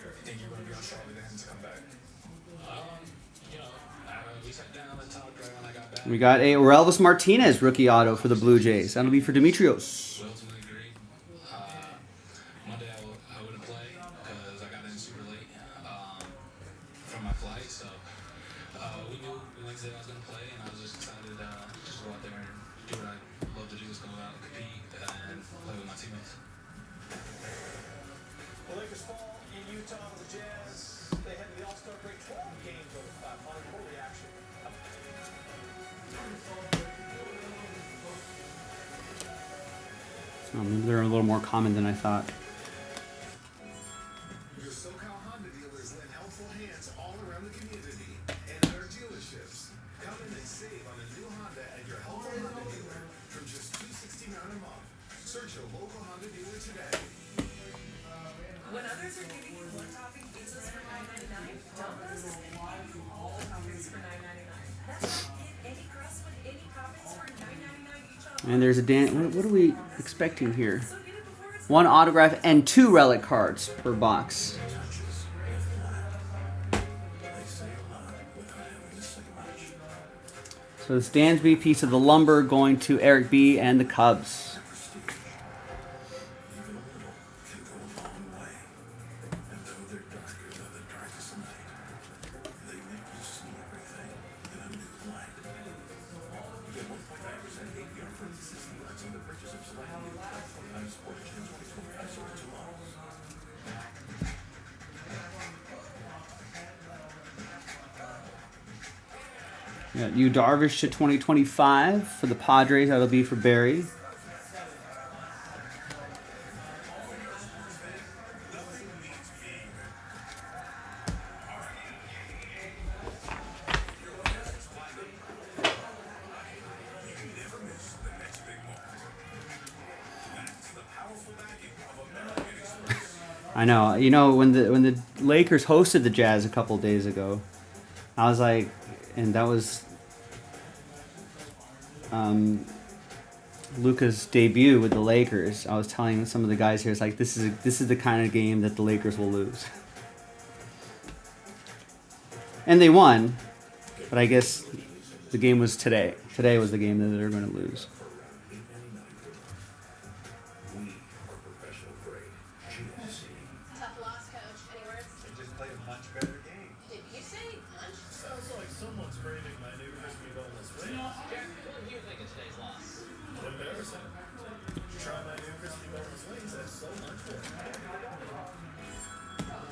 or think you're going to be on Charlotte then to come back. You know, we sat down and talked right when I got back. We got a Orelvis Martinez rookie auto for the Blue Jays. That'll be for Demetrios. We ultimately agreed. Monday I wouldn't play because I got in super late from my flight. So we knew Wednesday I was going to play, and I was just excited to just go out there and do what I love to do, is go out and compete and play with my teammates. The Lakers fall in Utah with the Jazz. They head to the All-Star break, 12 games over 500. What reaction? So maybe they're a little more common than I thought. Your SoCal Honda dealers lend helpful hands all around the community and at our dealerships. Come in and save on a new Honda at your helpful Honda dealer from just $269 a month. Search your local Honda dealer today. When others are giving you one-topping pizzas for $9.99, Domino's is going to give you all toppings for $9.99. That's right, get any crust with any toppings for $9.99 each on. And there's a Dan. What are we expecting here? So get it before it's 1 autograph and 2 relic cards per box. So this Dansby piece of the lumber going to Eric B and the Cubs. Yeah, Yu Darvish to 2025 for the Padres. That'll be for Barry. I know. You know, when the Lakers hosted the Jazz a couple days ago, I was like, and that was Luka's debut with the Lakers. I was telling some of the guys here, it's like this is the kind of game that the Lakers will lose. And they won, but I guess the game was today. Today was the game that they're going to lose. Tough loss, coach. Any words? They just played a much better game. Did you say lunch? Sounds like someone's craving my new crispy boneless wings. Jack, what do you think of today's loss? Embarrassing. Try my new crispy boneless wings. That's so much more.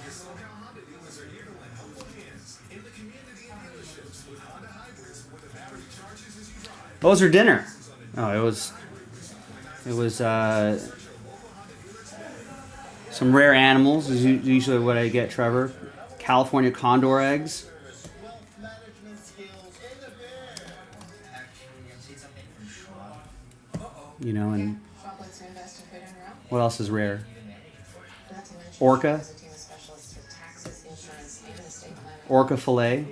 Your SoCal Honda dealers are here to lend helpful hands in the community and dealerships with Honda hybrids with the battery charges as you drive. What was for dinner? Oh, it was some rare animals is usually what I get, Trevor. California condor eggs. You know, and Chocolates to invest in food on your own? what else is rare? Not to mention Orca. visiting a specialist for taxes, insurance, even estate planning. Orca fillet.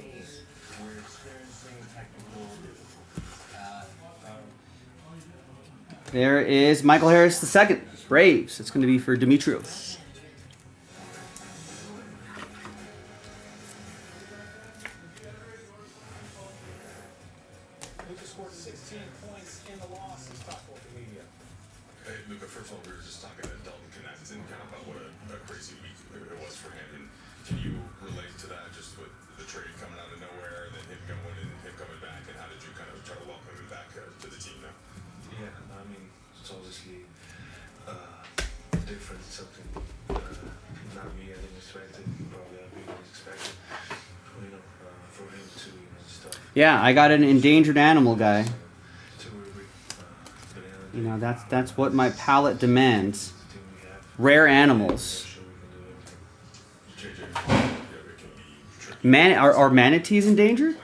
There is Michael Harris II, Braves. It's going to be for Demetrios. Luka scored 16 points in the loss. He's talked with the media. Hey, Luka, first of all, we were just talking to Dalton Connect and kind of about what a crazy week it was for him. And can you relate to that, just with the trade coming out of nowhere and then him going and him coming back? And how did you kind of try to welcome him back to the team now? Yeah, I mean, it's obviously different, something not me I didn't expect it, probably I really expected. Yeah, I got an endangered animal guy. You know, that's what my palate demands. Rare animals. Are manatees endangered?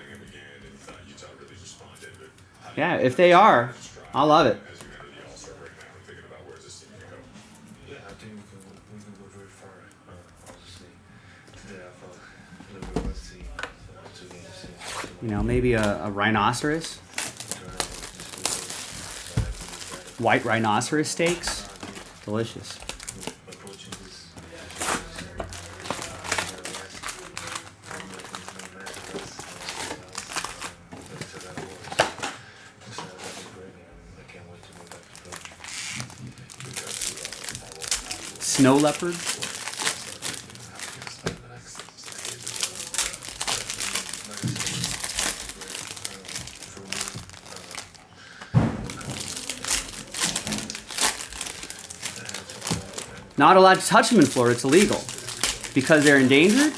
Yeah, if they are, I love it. Yeah, I think we can go very far. Obviously, today I felt a little bit rusty. So 2 games in. You know, maybe a rhinoceros. White rhinoceros steaks. Delicious. Approaching this. Snow leopard. Not allowed to touch them in Florida. It's illegal. Because they're endangered?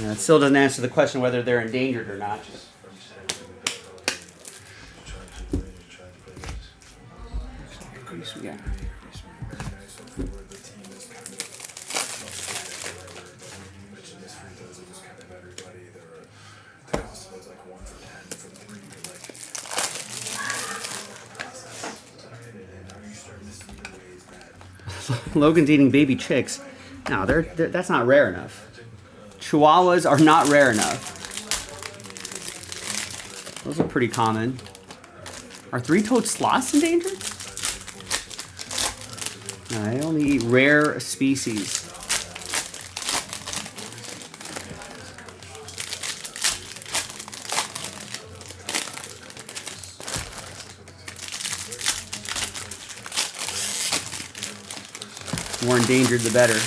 Yeah, it still doesn't answer the question whether they're endangered or not. Yeah. Logan's eating baby chicks. No, that's not rare enough. Chihuahuas are not rare enough. Those are pretty common. Are three-toed sloths endangered? No, they only eat rare species. The more endangered, the better.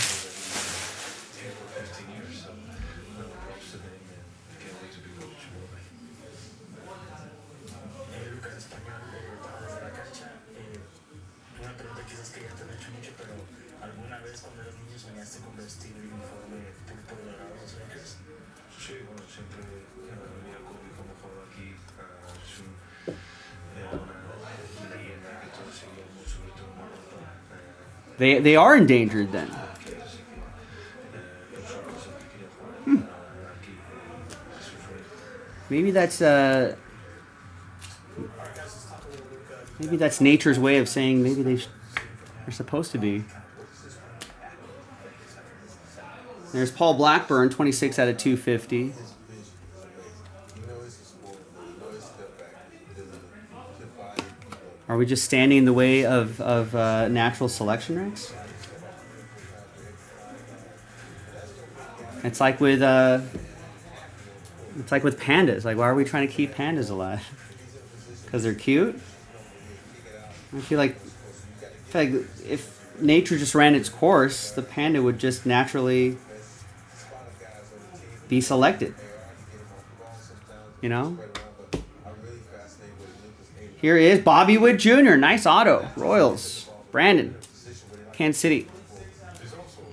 They are endangered then. Maybe that's nature's way of saying maybe they're supposed to be. There's Paul Blackburn, 26 out of 250. Are we just standing in the way of natural selection, Rex? It's like with pandas. Like, why are we trying to keep pandas alive? Because they're cute? I feel like if nature just ran its course, the panda would just naturally be selected. You know? Here is Bobby Witt Jr. Nice auto. Royals. Brandon. Kansas City. There's also a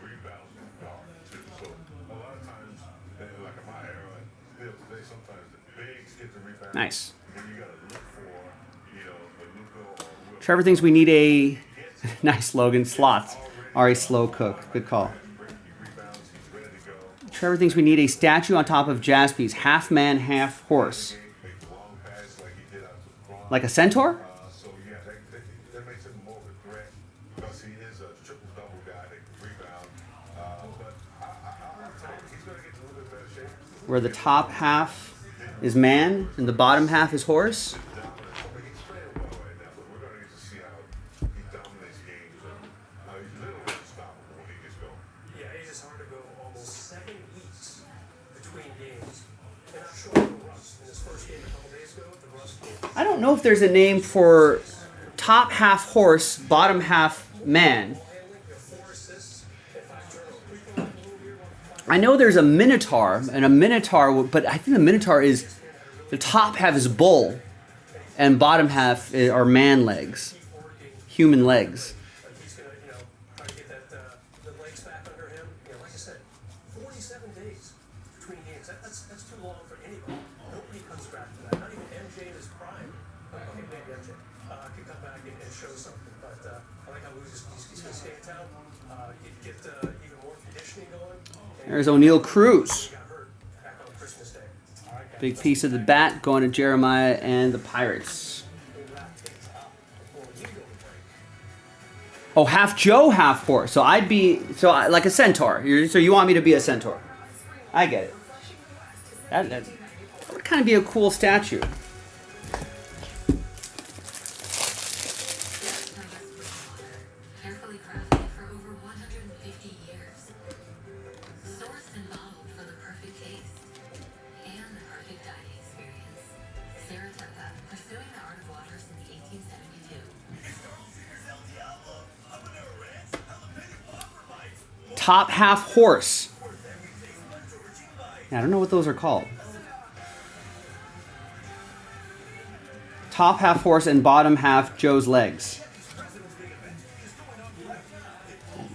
rebound power too. So a lot of times, like in my era, they sometimes the bigs get the rebound. Nice. And then you gotta look for, a Luka or Trevor thinks we need a nice Logan. Sloths are a slow cook. Good call. Trevor thinks we need a statue on top of Jaspy's, half man, half horse. Like a centaur? So yeah, that makes him more of a threat because he is a triple-double guy that can rebound. But I want to tell you, he's going to get in a little bit better shape. Where the top half is man and the bottom half is horse. He's playing well right now, but we're going to get to see how he dominates games. He's literally unstoppable when he gets going. Yeah, it is hard to go almost 7 weeks between games. And I'm sure Russ in his first game a couple days ago, the Russ game. I don't know if there's a name for top half horse, bottom half man. I know there's a minotaur, but I think the minotaur is the top half is bull, and bottom half are man legs, human legs. Like he's gonna, try to get that the legs back under him. Like I said, 47 days between games. That's too long for anybody. Nobody comes back from that. Not even MJ in his prime. Okay, maybe MJ could come back and show something. But I like how he's gonna stay in town. Get even more conditioning going. There's O'Neal Cruz. Got hurt back on Christmas Day. Big piece of the bat going to Jeremiah and the Pirates. Oh, half Joe, half horse. So I'd be like a centaur. So you want me to be a centaur? I get it. That would kind of be a cool statue. Carefully crafted for over 150 years. Sourced and bottled for the perfect taste and the perfect dining experience. Saratoga, pursuing the art of water since 1872. Top half horse. Yeah, I don't know what those are called. Top half horse and bottom half Joe's legs.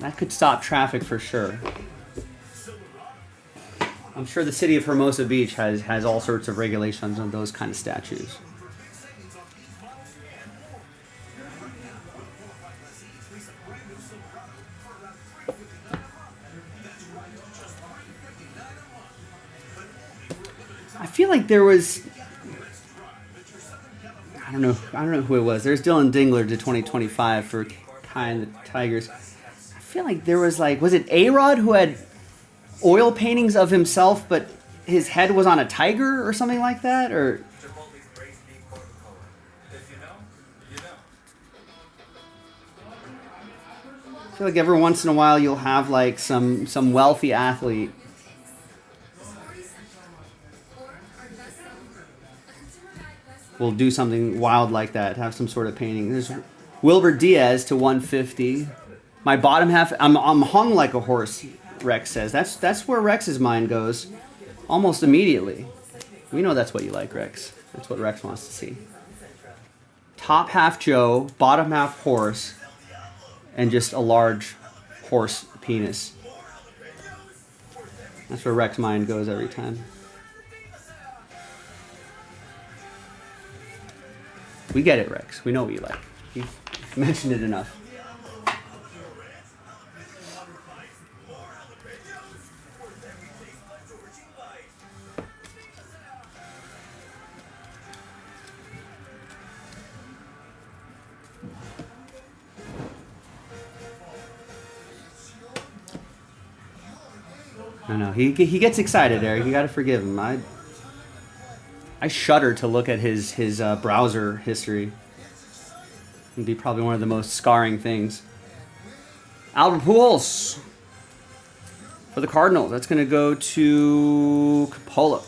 That could stop traffic for sure. I'm sure the city of Hermosa Beach has all sorts of regulations on those kind of statues. I feel like there was, I don't know who it was. There's Dylan Dingler to 2025 for Kai and the Tigers. I feel like there was was it A-Rod who had oil paintings of himself, but his head was on a tiger or something like that? Or I feel like every once in a while you'll have some wealthy athlete will do something wild like that, have some sort of painting. There's Wilbur Diaz to 150. My bottom half, I'm hung like a horse, Rex says. That's where Rex's mind goes almost immediately. We know that's what you like, Rex. That's what Rex wants to see. Top half Joe, bottom half horse, and just a large horse penis. That's where Rex's mind goes every time. We get it, Rex. We know what you like. You've mentioned it enough. I know. He gets excited, Eric. You got to forgive him. I shudder to look at his browser history. It'd be probably one of the most scarring things. Albert Pujols for the Cardinals. That's going to go to Coppola.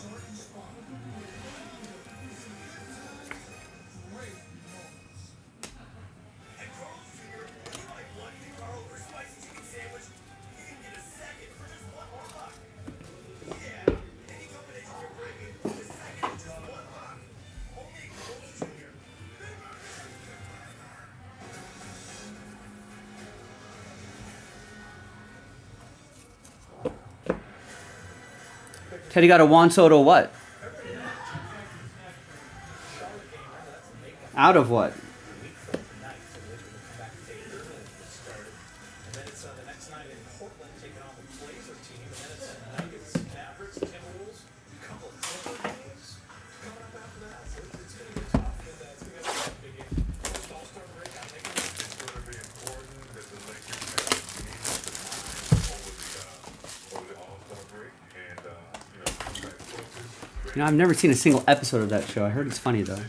Teddy got a Juan Soto what? Out of what? And then it's the next night in Portland taking on the Blazer team. And then it's Nuggets, Mavericks, Timberwolves, a couple of Clipper games coming up after that. So it's going to be tough. It's going to be a big game. First All-Star break, I think It's going to be important that the Lakers have a team over the All-Star break, and come back focused. I've never seen a single episode of that show. I heard it's funny though.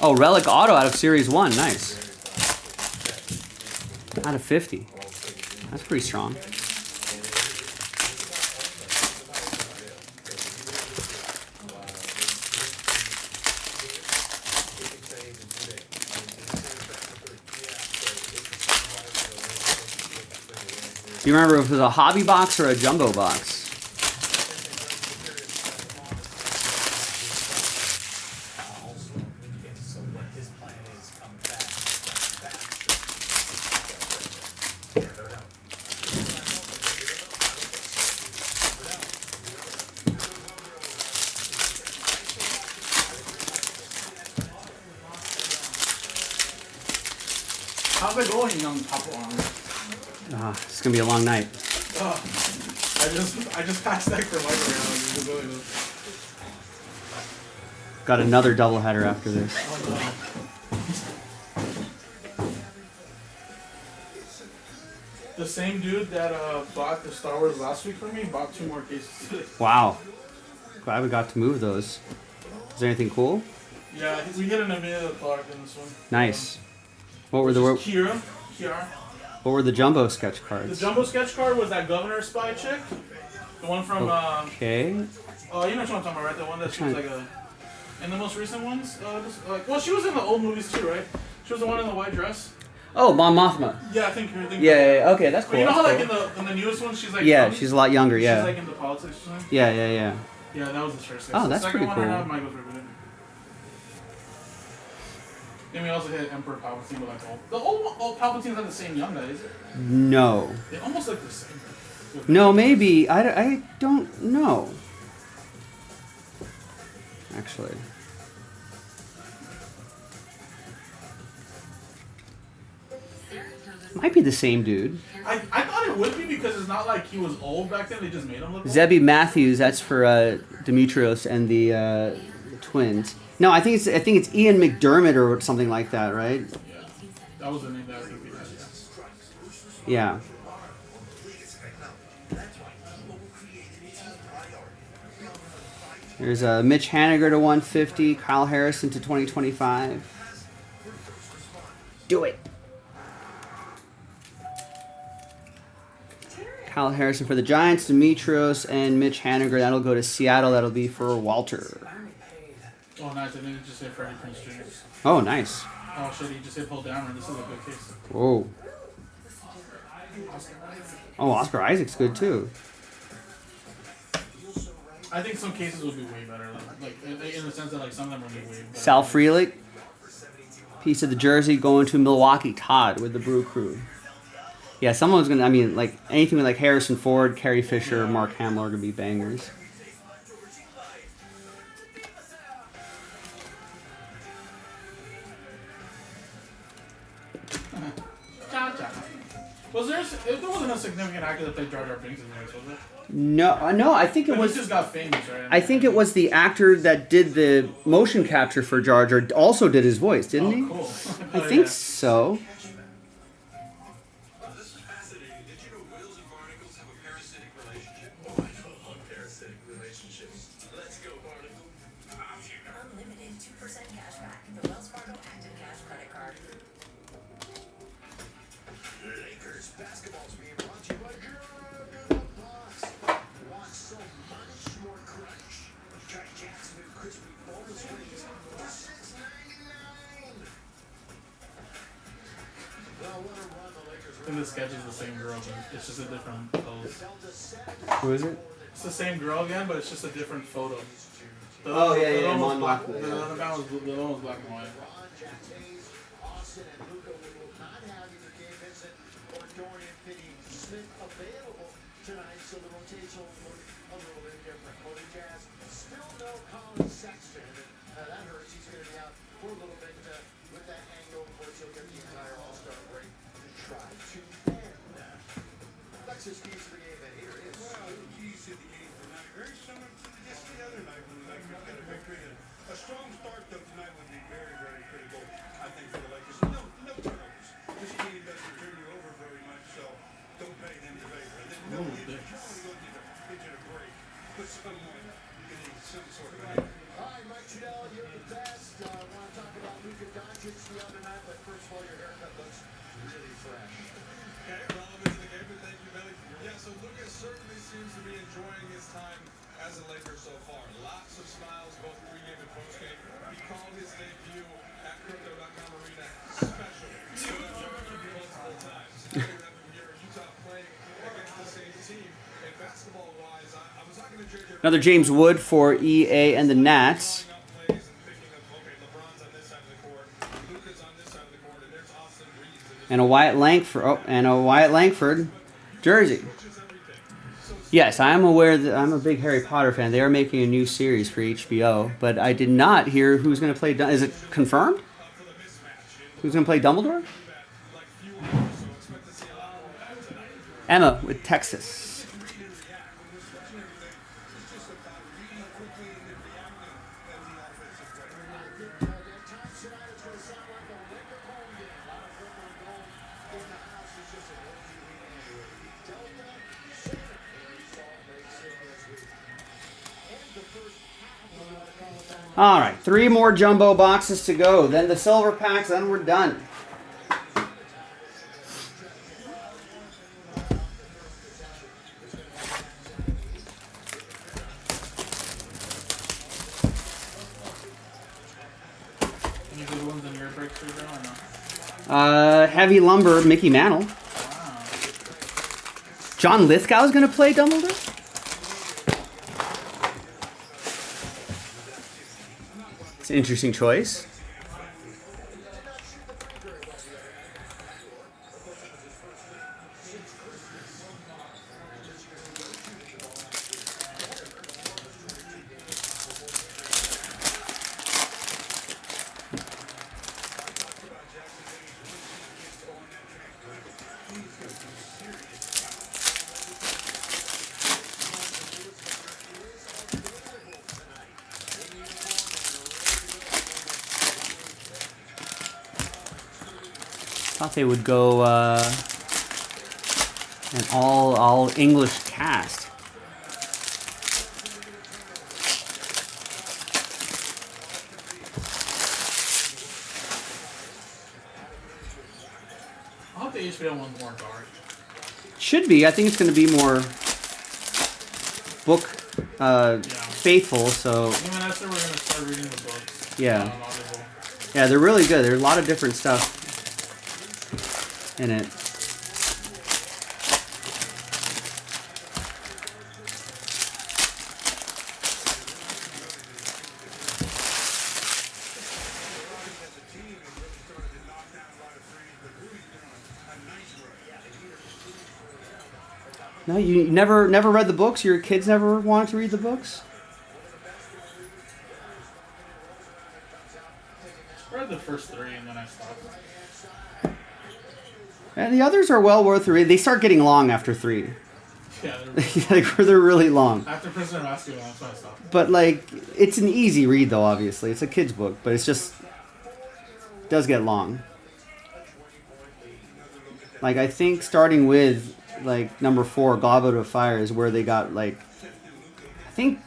Oh, relic auto out of Series 1. Nice. Out of 50. That's pretty strong. You remember if it was a hobby box or a jumbo box? Also, so what his plan is come back. How's it going, young Papa Arm? It's gonna be a long night. I just passed that for Mike right now. Got another doubleheader after this. The same dude that bought the Star Wars last week for me bought 2 more cases today. Wow. Glad we got to move those. Is there anything cool? Yeah, I think we hit an Amelia Clark in this one. Nice. What were the Kiara. what were the jumbo sketch The cards? jumbo sketch card was that Governor Spy chick. The one from, Okay. you know what I'm talking about, right? The one that she was like a... In the most recent ones? Well, she was in the old movies too, right? She was the one in the white dress. Oh, Mon Mothma. Yeah, I think you're thinking... Yeah. Okay, that's cool. But you know how, that's like, in the newest one, she's like... yeah, young? she's a lot younger, yeah. She's like into politics or something? Yeah. Yeah, that was the first. Oh, that's the second pretty one cool. I have Michael's Ribbon. Then we also hit Emperor Palpatine with like the old Palpatines are the same young guy, is it? No. They almost look the same. No, maybe. I don't know. Actually. Might be the same dude. I thought it would be because it's not like he was old back then. They just made him look old. Zebby Matthews, that's for Demetrios and the twins. No, I think it's Ian McDermott or something like that, right? Yeah, that was the name that I think we had. Yeah. There's Mitch Haniger to 150, Kyle Harrison to 2025. Do it. Kyle Harrison for the Giants, Demetrios, and Mitch Haniger. That'll go to Seattle. That'll be for Walter. Oh, nice. I think it just hit Freddie Prinze Jr. Oh, nice. Oh, shit. He just hit Paul Dameron. This is a good case. Whoa. Oh, Oscar Isaac's good too. I think some cases will be way better. Like in the sense that like some of them will be way better. Sal Frelick. Piece of the jersey going to Milwaukee. Todd with the Brew Crew. Yeah, someone's gonna. I mean, like anything with like Harrison Ford, Carrie Fisher, Mark Hamill are gonna be bangers. Was there wasn't a significant actor that played Jar Jar Binks in this, was it? No, I think it But was. he just got famous, right? I think it was the actor that did the motion capture for Jar Jar. Also did his voice, didn't he? Cool. I think so. This is fascinating. Did you know whales and barnacles have a parasitic relationship? Oh, I love parasitic relationships. Let's go, barnacle. Unlimited 2% cash back. The Wells Fargo Active Cash credit card. Lakers basketball's being brought to you by Box. Want so much more crunch? Try Jacksonville crispy boneless wings for $6.99. Well, what a run the Lakers I think the sketch is the same girl, but it's just a different pose. Who is it? It's the same girl again, but it's just a different photo. The Oh, yeah, the yeah, one was Mon black. Mothma, The yeah. other guy was the other one was black and white. Austin and Luka will not have either Gabe Vincent or Dorian Finney-Smith available tonight, so the rotation will look a little bit different. For the Jazz, still no Colin Sexton. That hurts. He's going to be out for a little bit with that ankle. Of course, he'll get the entire All-Star break to try to end. Alexis, keys to the game, and here is. Well, the keys to the game tonight are very similar to just the other night when the Lakers got a victory. A strong start though tonight would be very, very critical, I think, for the Lakers. No turnovers. This team doesn't turn you over very much, so don't pay them the favor. And then no, if you want to go get a break, put someone in some sort of an. All right, Mike Trudell, you're the best. I want to talk about Luka Doncic the other night, but first of all, your haircut looks really fresh. Okay, relevant to the game, but thank you, Billy. Yeah, so Lucas certainly seems to be enjoying his time as a Laker so far. Lots of smiles, both pregame and postgame. He called his debut at Crypto.com Arena special. So that's multiple times. Having him here in Utah playing Another James Wood for EA and the Nats. And a Wyatt Langford. Oh, and a Wyatt Langford jersey. Yes, I am aware that I'm a big Harry Potter fan. They are making a new series for HBO, but I did not hear who's going to play. Is it confirmed? Who's going to play Dumbledore? Emma with Texas. All right, 3 more jumbo boxes to go. Then the silver packs, then we're done. Any good ones in your break three or no? Heavy Lumber, Mickey Mantle. Wow. John Lithgow is going to play Dumbledore? It's an interesting choice. Thought they would go an all English cast. I hope the HBO one's more dark. Should be. I think it's going to be more book faithful. So Even after we're gonna start reading the books. Yeah. On Audible. yeah, they're really good. There's a lot of different stuff in it. No, you never read the books? Your kids never wanted to read the books? I read the first 3 and then I stopped. And the others are well worth the read. They start getting long after 3. Yeah, they're Like, they're really long. after Prisoner of Azkaban, that's when I stopped. But, like, it's an easy read, though, obviously. It's a kid's book, but it's just... It does get long. Like, I think starting with, like, number 4, Goblet of Fire, is where they got, like... I think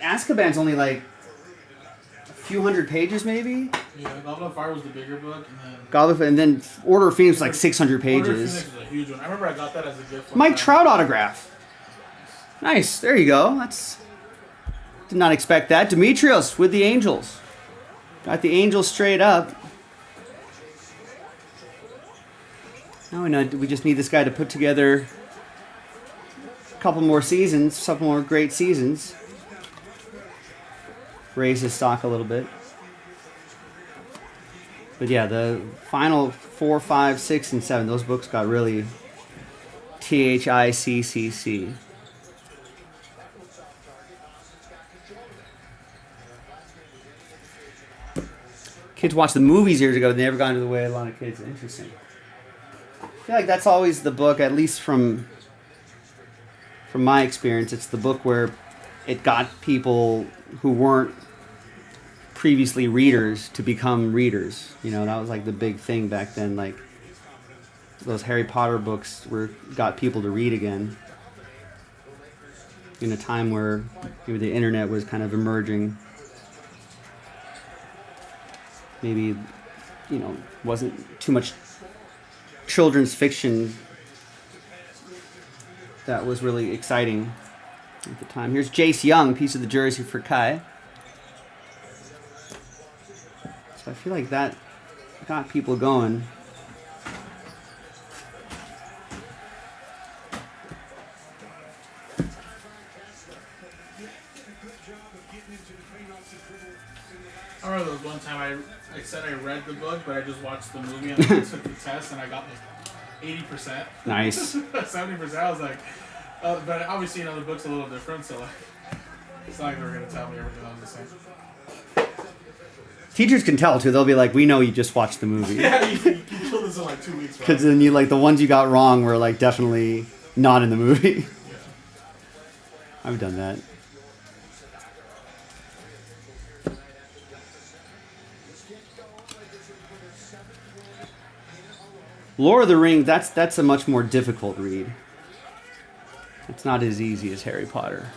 Azkaban's only, like, a few hundred pages, maybe? Yeah, Goblet of Fire was the bigger book, And then Order of Phoenix, like, 600 Order of pages. Phoenix is a huge one. I remember I got that as a gift. one Mike time. Trout autograph. Nice. There you go. That's... Did not expect that. Demetrios with the Angels. Got the Angels straight up. Now we know we just need this guy to put together a couple more seasons, couple more great seasons. Raise his stock a little bit. But yeah, the final 4, 5, 6, and 7, those books got really THICCC. Kids watched the movies years ago. They never got into the way of a lot of kids. Interesting. I feel like that's always the book, at least from my experience. It's the book where it got people who weren't previously readers to become readers. You know, that was like the big thing back then. Like those Harry Potter books got people to read again in a time where maybe the internet was kind of emerging. Maybe, you know, wasn't too much children's fiction that was really exciting at the time. Here's Jace Young, piece of the jersey for Kai. So I feel like that got people going. I remember there was one time I said I read the book, but I just watched the movie and then took the test, and I got like 80%. Nice. 70%. I was like, but obviously, you know, the book's a little different, so like, it's not like they were going to tell me everything I was the same. Teachers can tell too. They'll be like, "We know you just watched the movie." Yeah, you killed this in like 2 weeks, right? Because then you like the ones you got wrong were like definitely not in the movie. Yeah. I've done that. Lord of the Rings, that's a much more difficult read. It's not as easy as Harry Potter.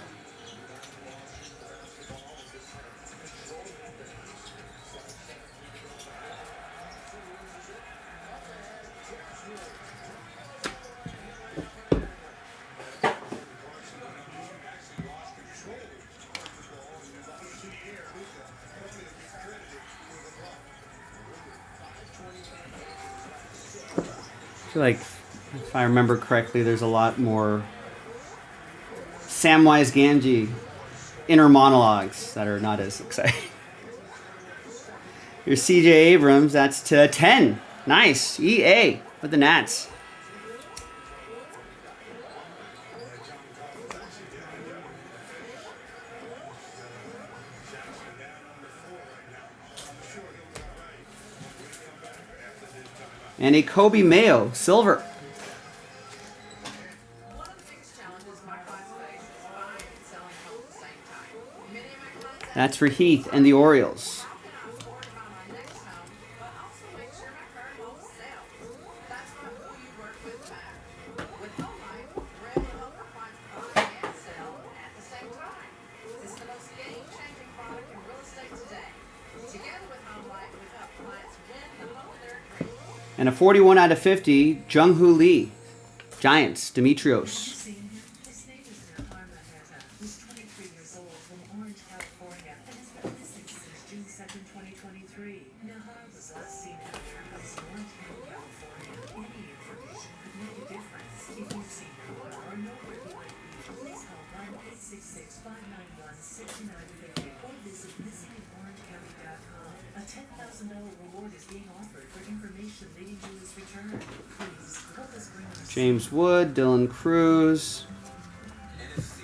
I feel like, if I remember correctly, there's a lot more Samwise Gamgee inner monologues that are not as exciting. Here's CJ Abrams. That's to 10. Nice. EA with the Nats. And a Kobe Mayo, silver. One of the biggest challenges my clients face is buying and selling home at the same time. Many of my clients ask That's for Heath and the Orioles. how can I afford to buy my next home, but also make sure my current home sells. That's why who you work with matters. With Home Life, we're able to help our clients buy and sell at the same time. This is the most game-changing product in real estate today. Together with Home Life, we help clients win the home of their dreams. And a 41 out of 50, Jung-Hoo Lee. Giants, Demetrios. His name is in our Hermosa, who's 23 years old from Orange, California, and has been missing since June 2nd, 2023. Nahar was last seen in America's Orange County, California. Any information could make a difference. If you've seen Nahar or know where he might be, please call 1-866-591-6950 or visit missingingorangecounty.com. A $10,000 reward is being offered for information leading to his return. Please help us bring our James Wood, Dylan Cruz. NFC,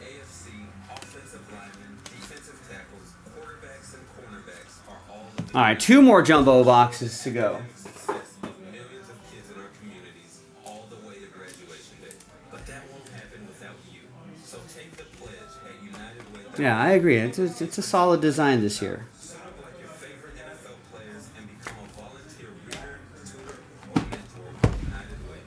AFC, offensive linemen, defensive tackles, quarterbacks, and cornerbacks are all of the All right, 2 more jumbo boxes to go. success of millions of kids in our communities all the way to graduation day. But that won't happen without you. So take the pledge at United Way. Yeah, I agree. It's a solid design this year. Sign up like your favorite NFL players and become a volunteer reader, tutor, or mentor with United Way.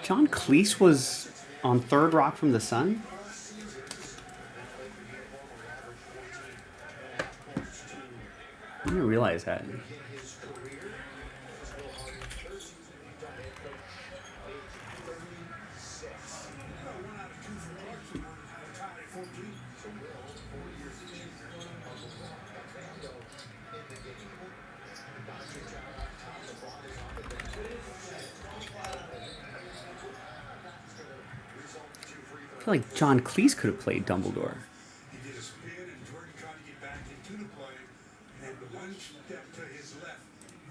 John Cleese was on Third Rock from the Sun? I didn't realize that. feel like John Cleese could have played Dumbledore. He did a spin, and Jordan trying to get back into the play. And the one step to his left,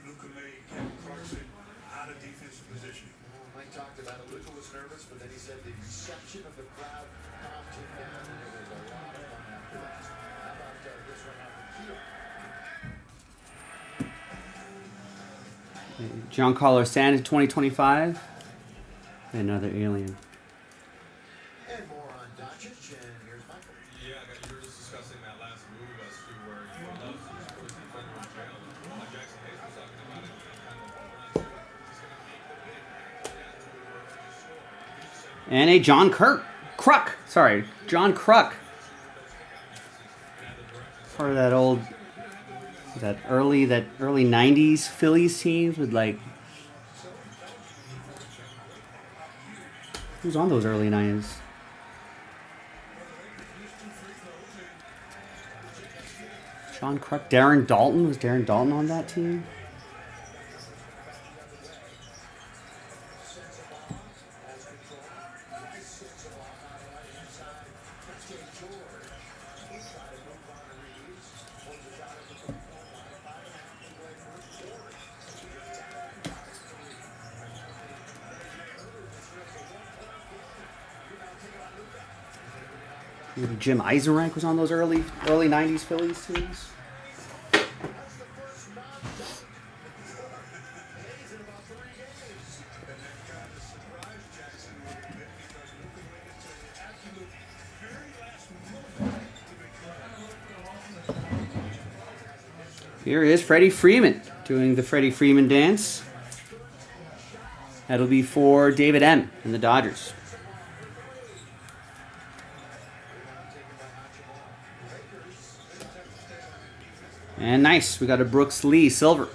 Luka made Kevin Clarkson out of defensive position. Mike talked about it. Luka was nervous, but then he said the reception of the crowd calmed him down, and it was a lot of fun after that. How about this one out from Kiel? Giancarlo Stanton 2025. Another alien. And more on Doncic, and here's Michael. Yeah, you were just discussing that last move as to where you would love to score the defender in jail. Like Jackson Hayes was talking about it, kind of just going to make the big And a John Kruk. Sorry, John Kruk. Part of that old, that early '90s Phillies teams with like. Who's on those early '90s? John Kruk, Darren Dalton. Was Darren Dalton on that team? Maybe Jim Eisenreich was on those early '90s Phillies teams. Here is Freddie Freeman doing the Freddie Freeman dance. That'll be for David M. and the Dodgers. And nice, we got a Brooks Lee silver.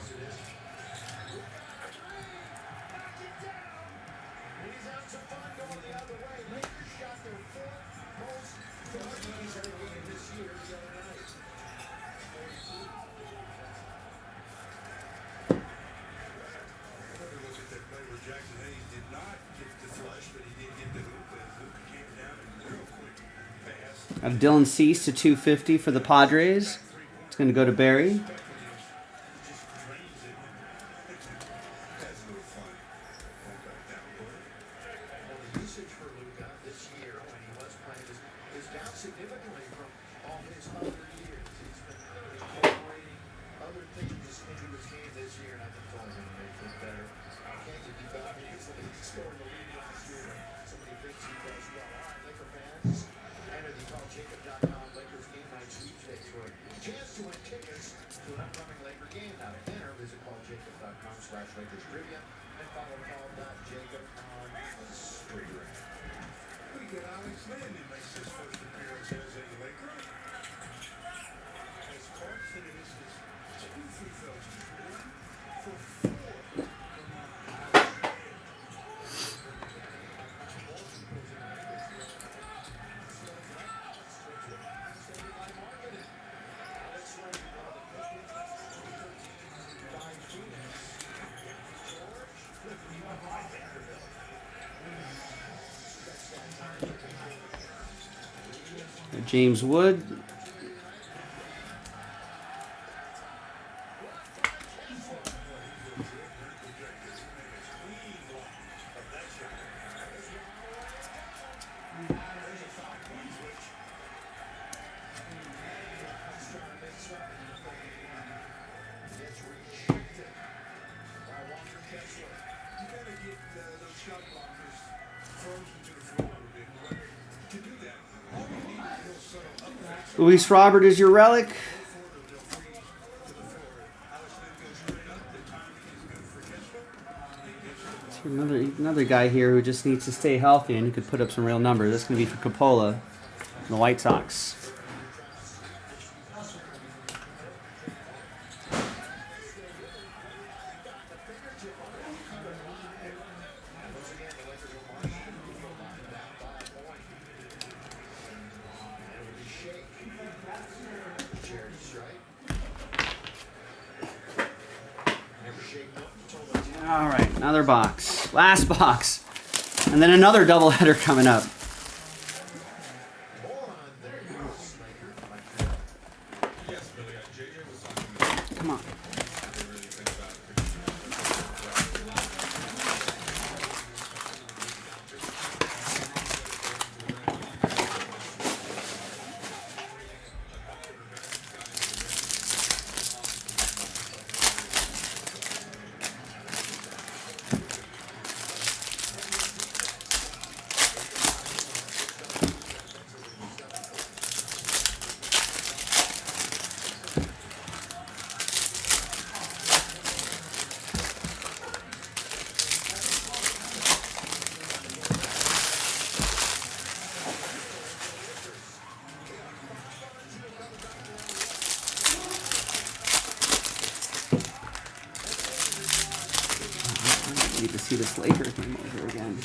Got a Dylan Cease to 250 for the Padres. It's going to go to Barry. Usage for Luka this year when he was playing is down significantly from all his other years. He's been incorporating other things into his game this year, and I think it's only going to make him better. Can't you be better? He scored the lead last year. Somebody thinks he does well. All right, Laker fans, enter the calljacob.com Lakers game night sweepstakes for a chance to win tickets to an upcoming Laker game. Now to enter, visit calljacob.com/Lakers trivia and follow call.jacob on Instagram. We get Alex Landon makes his first appearance as a Laker. As Clarkson is his 2 free throws. 1 for 4. James Wood. Luis Robert is your relic. Another guy here who just needs to stay healthy, and he could put up some real numbers. That's going to be for Coppola and the White Sox. All right, another box. Last box. And then another doubleheader coming up. Come on. Need to see this Lakers game over again.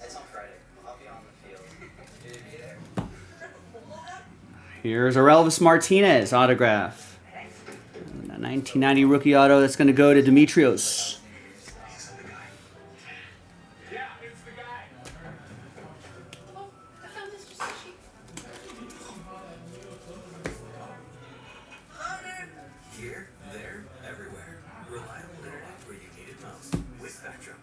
It's on Friday. I'll be on the field. You'll be there. Here's our Elvis Martinez autograph. A 1990 rookie auto that's going to go to Demetrios. Here, there, everywhere. Reliable internet where you need it most. With Spectrum.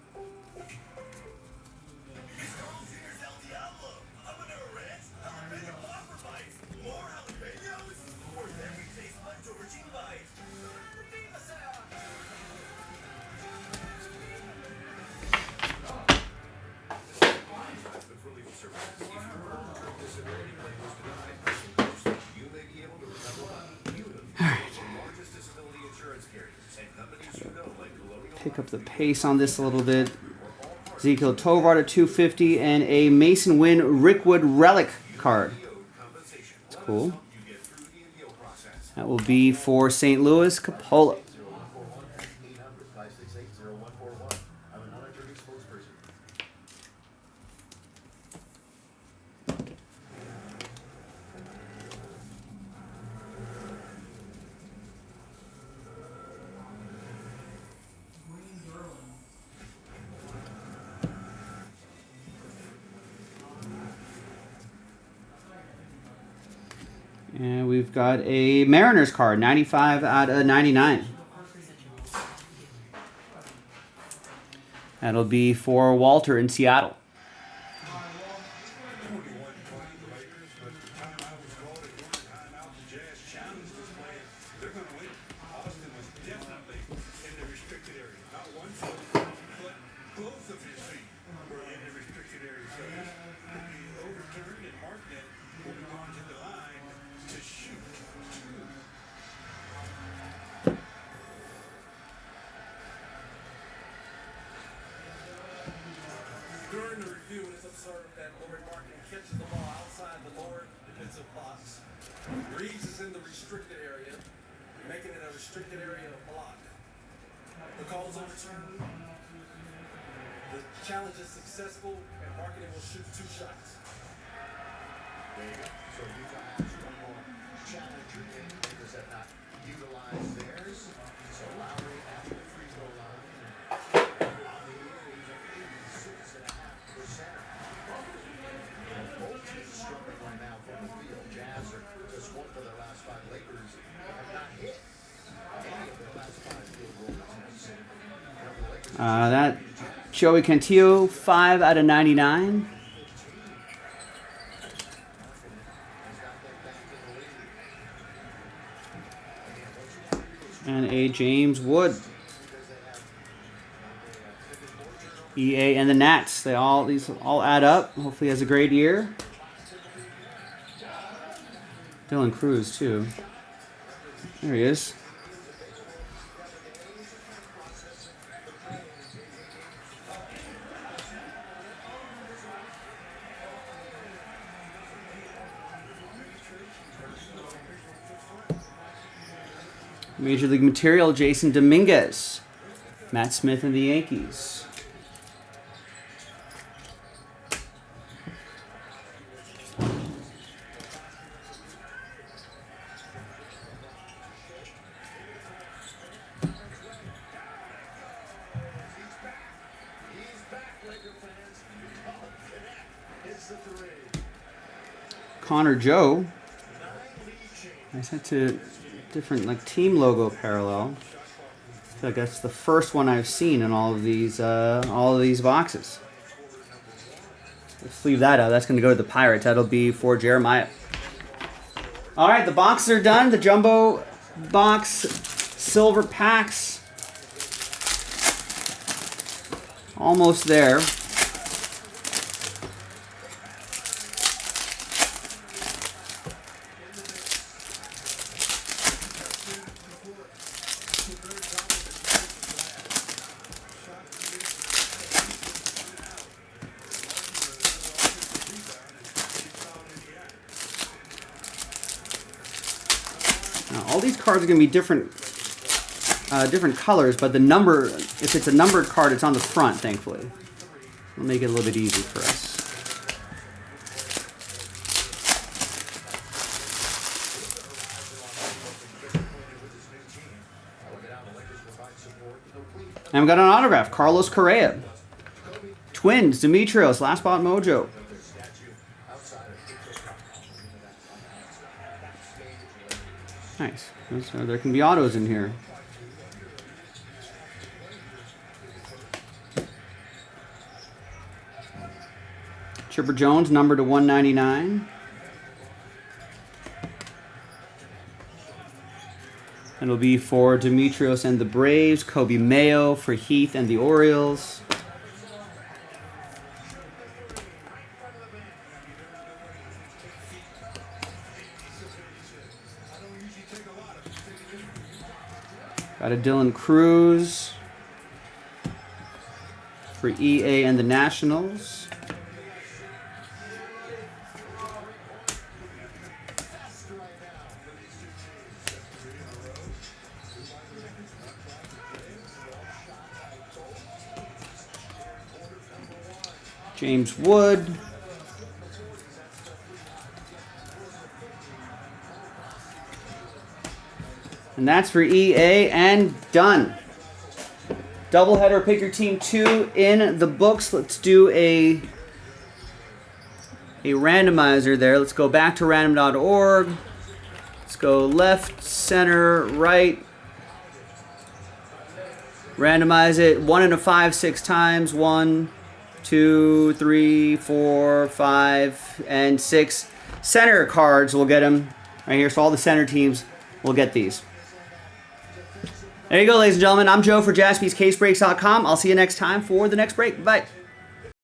Pick up the pace on this a little bit. Ezekiel Tovar at 250 and a Mason Wynn Rickwood relic card. That's cool. That will be for St. Louis, Capola. And we've got a Mariners card, 95 out of 99. That'll be for Walter in Seattle. During the review, it's observed that Lauren Martin catches the ball outside the lower defensive box. Reeves is in the restricted area, making it a restricted area block. The call is overturned. The challenge is successful, and Marketing will shoot 2 shots. There you go. So Utah has one more challenger game. Lakers have not utilized theirs. So Lowry at the free throw line. On the year, he's at 86.5%. Both teams struggling right now from the field. Jazz are just one for their last 5. Lakers have not hit any of their last 5 field goal attempts. That Joey Cantillo, 5 out of 99. And a James Wood. EA and the Nats. These all add up. Hopefully he has a great year. Dylan Cruz too. There he is. Major League Material, Jason Dominguez. Matt Smith and the Yankees. Connor Joe. I sent to different like team logo parallel. I feel like that's the first one I've seen in all of these boxes. Let's leave that out. That's going to go to the Pirates. That'll be for Jeremiah. All right, the boxes are done. The jumbo box silver packs almost there. All these cards are going to be different colors, but the number, if it's a numbered card, it's on the front, thankfully. It'll make it a little bit easier for us. And we got an autograph, Carlos Correa. Twins, Demetrios, Last Spot Mojo. Nice. So there can be autos in here. Chipper Jones, number to 199. It'll be for Demetrios and the Braves. Kobe Mayo for Heath and the Orioles. Got a Dylan Cruz for EA and the Nationals. James Wood. And that's for EA and done. Doubleheader, pick your team 2 in the books. Let's do a randomizer there. Let's go back to random.org. Let's go left, center, right. Randomize it 1 and a 5, 6 times. 1, 2, 3, 4, 5, and 6. Center cards, we'll get them right here. So all the center teams will get these. There you go, ladies and gentlemen. I'm Joe for JaspysCaseBreaks.com. I'll see you next time for the next break. Bye.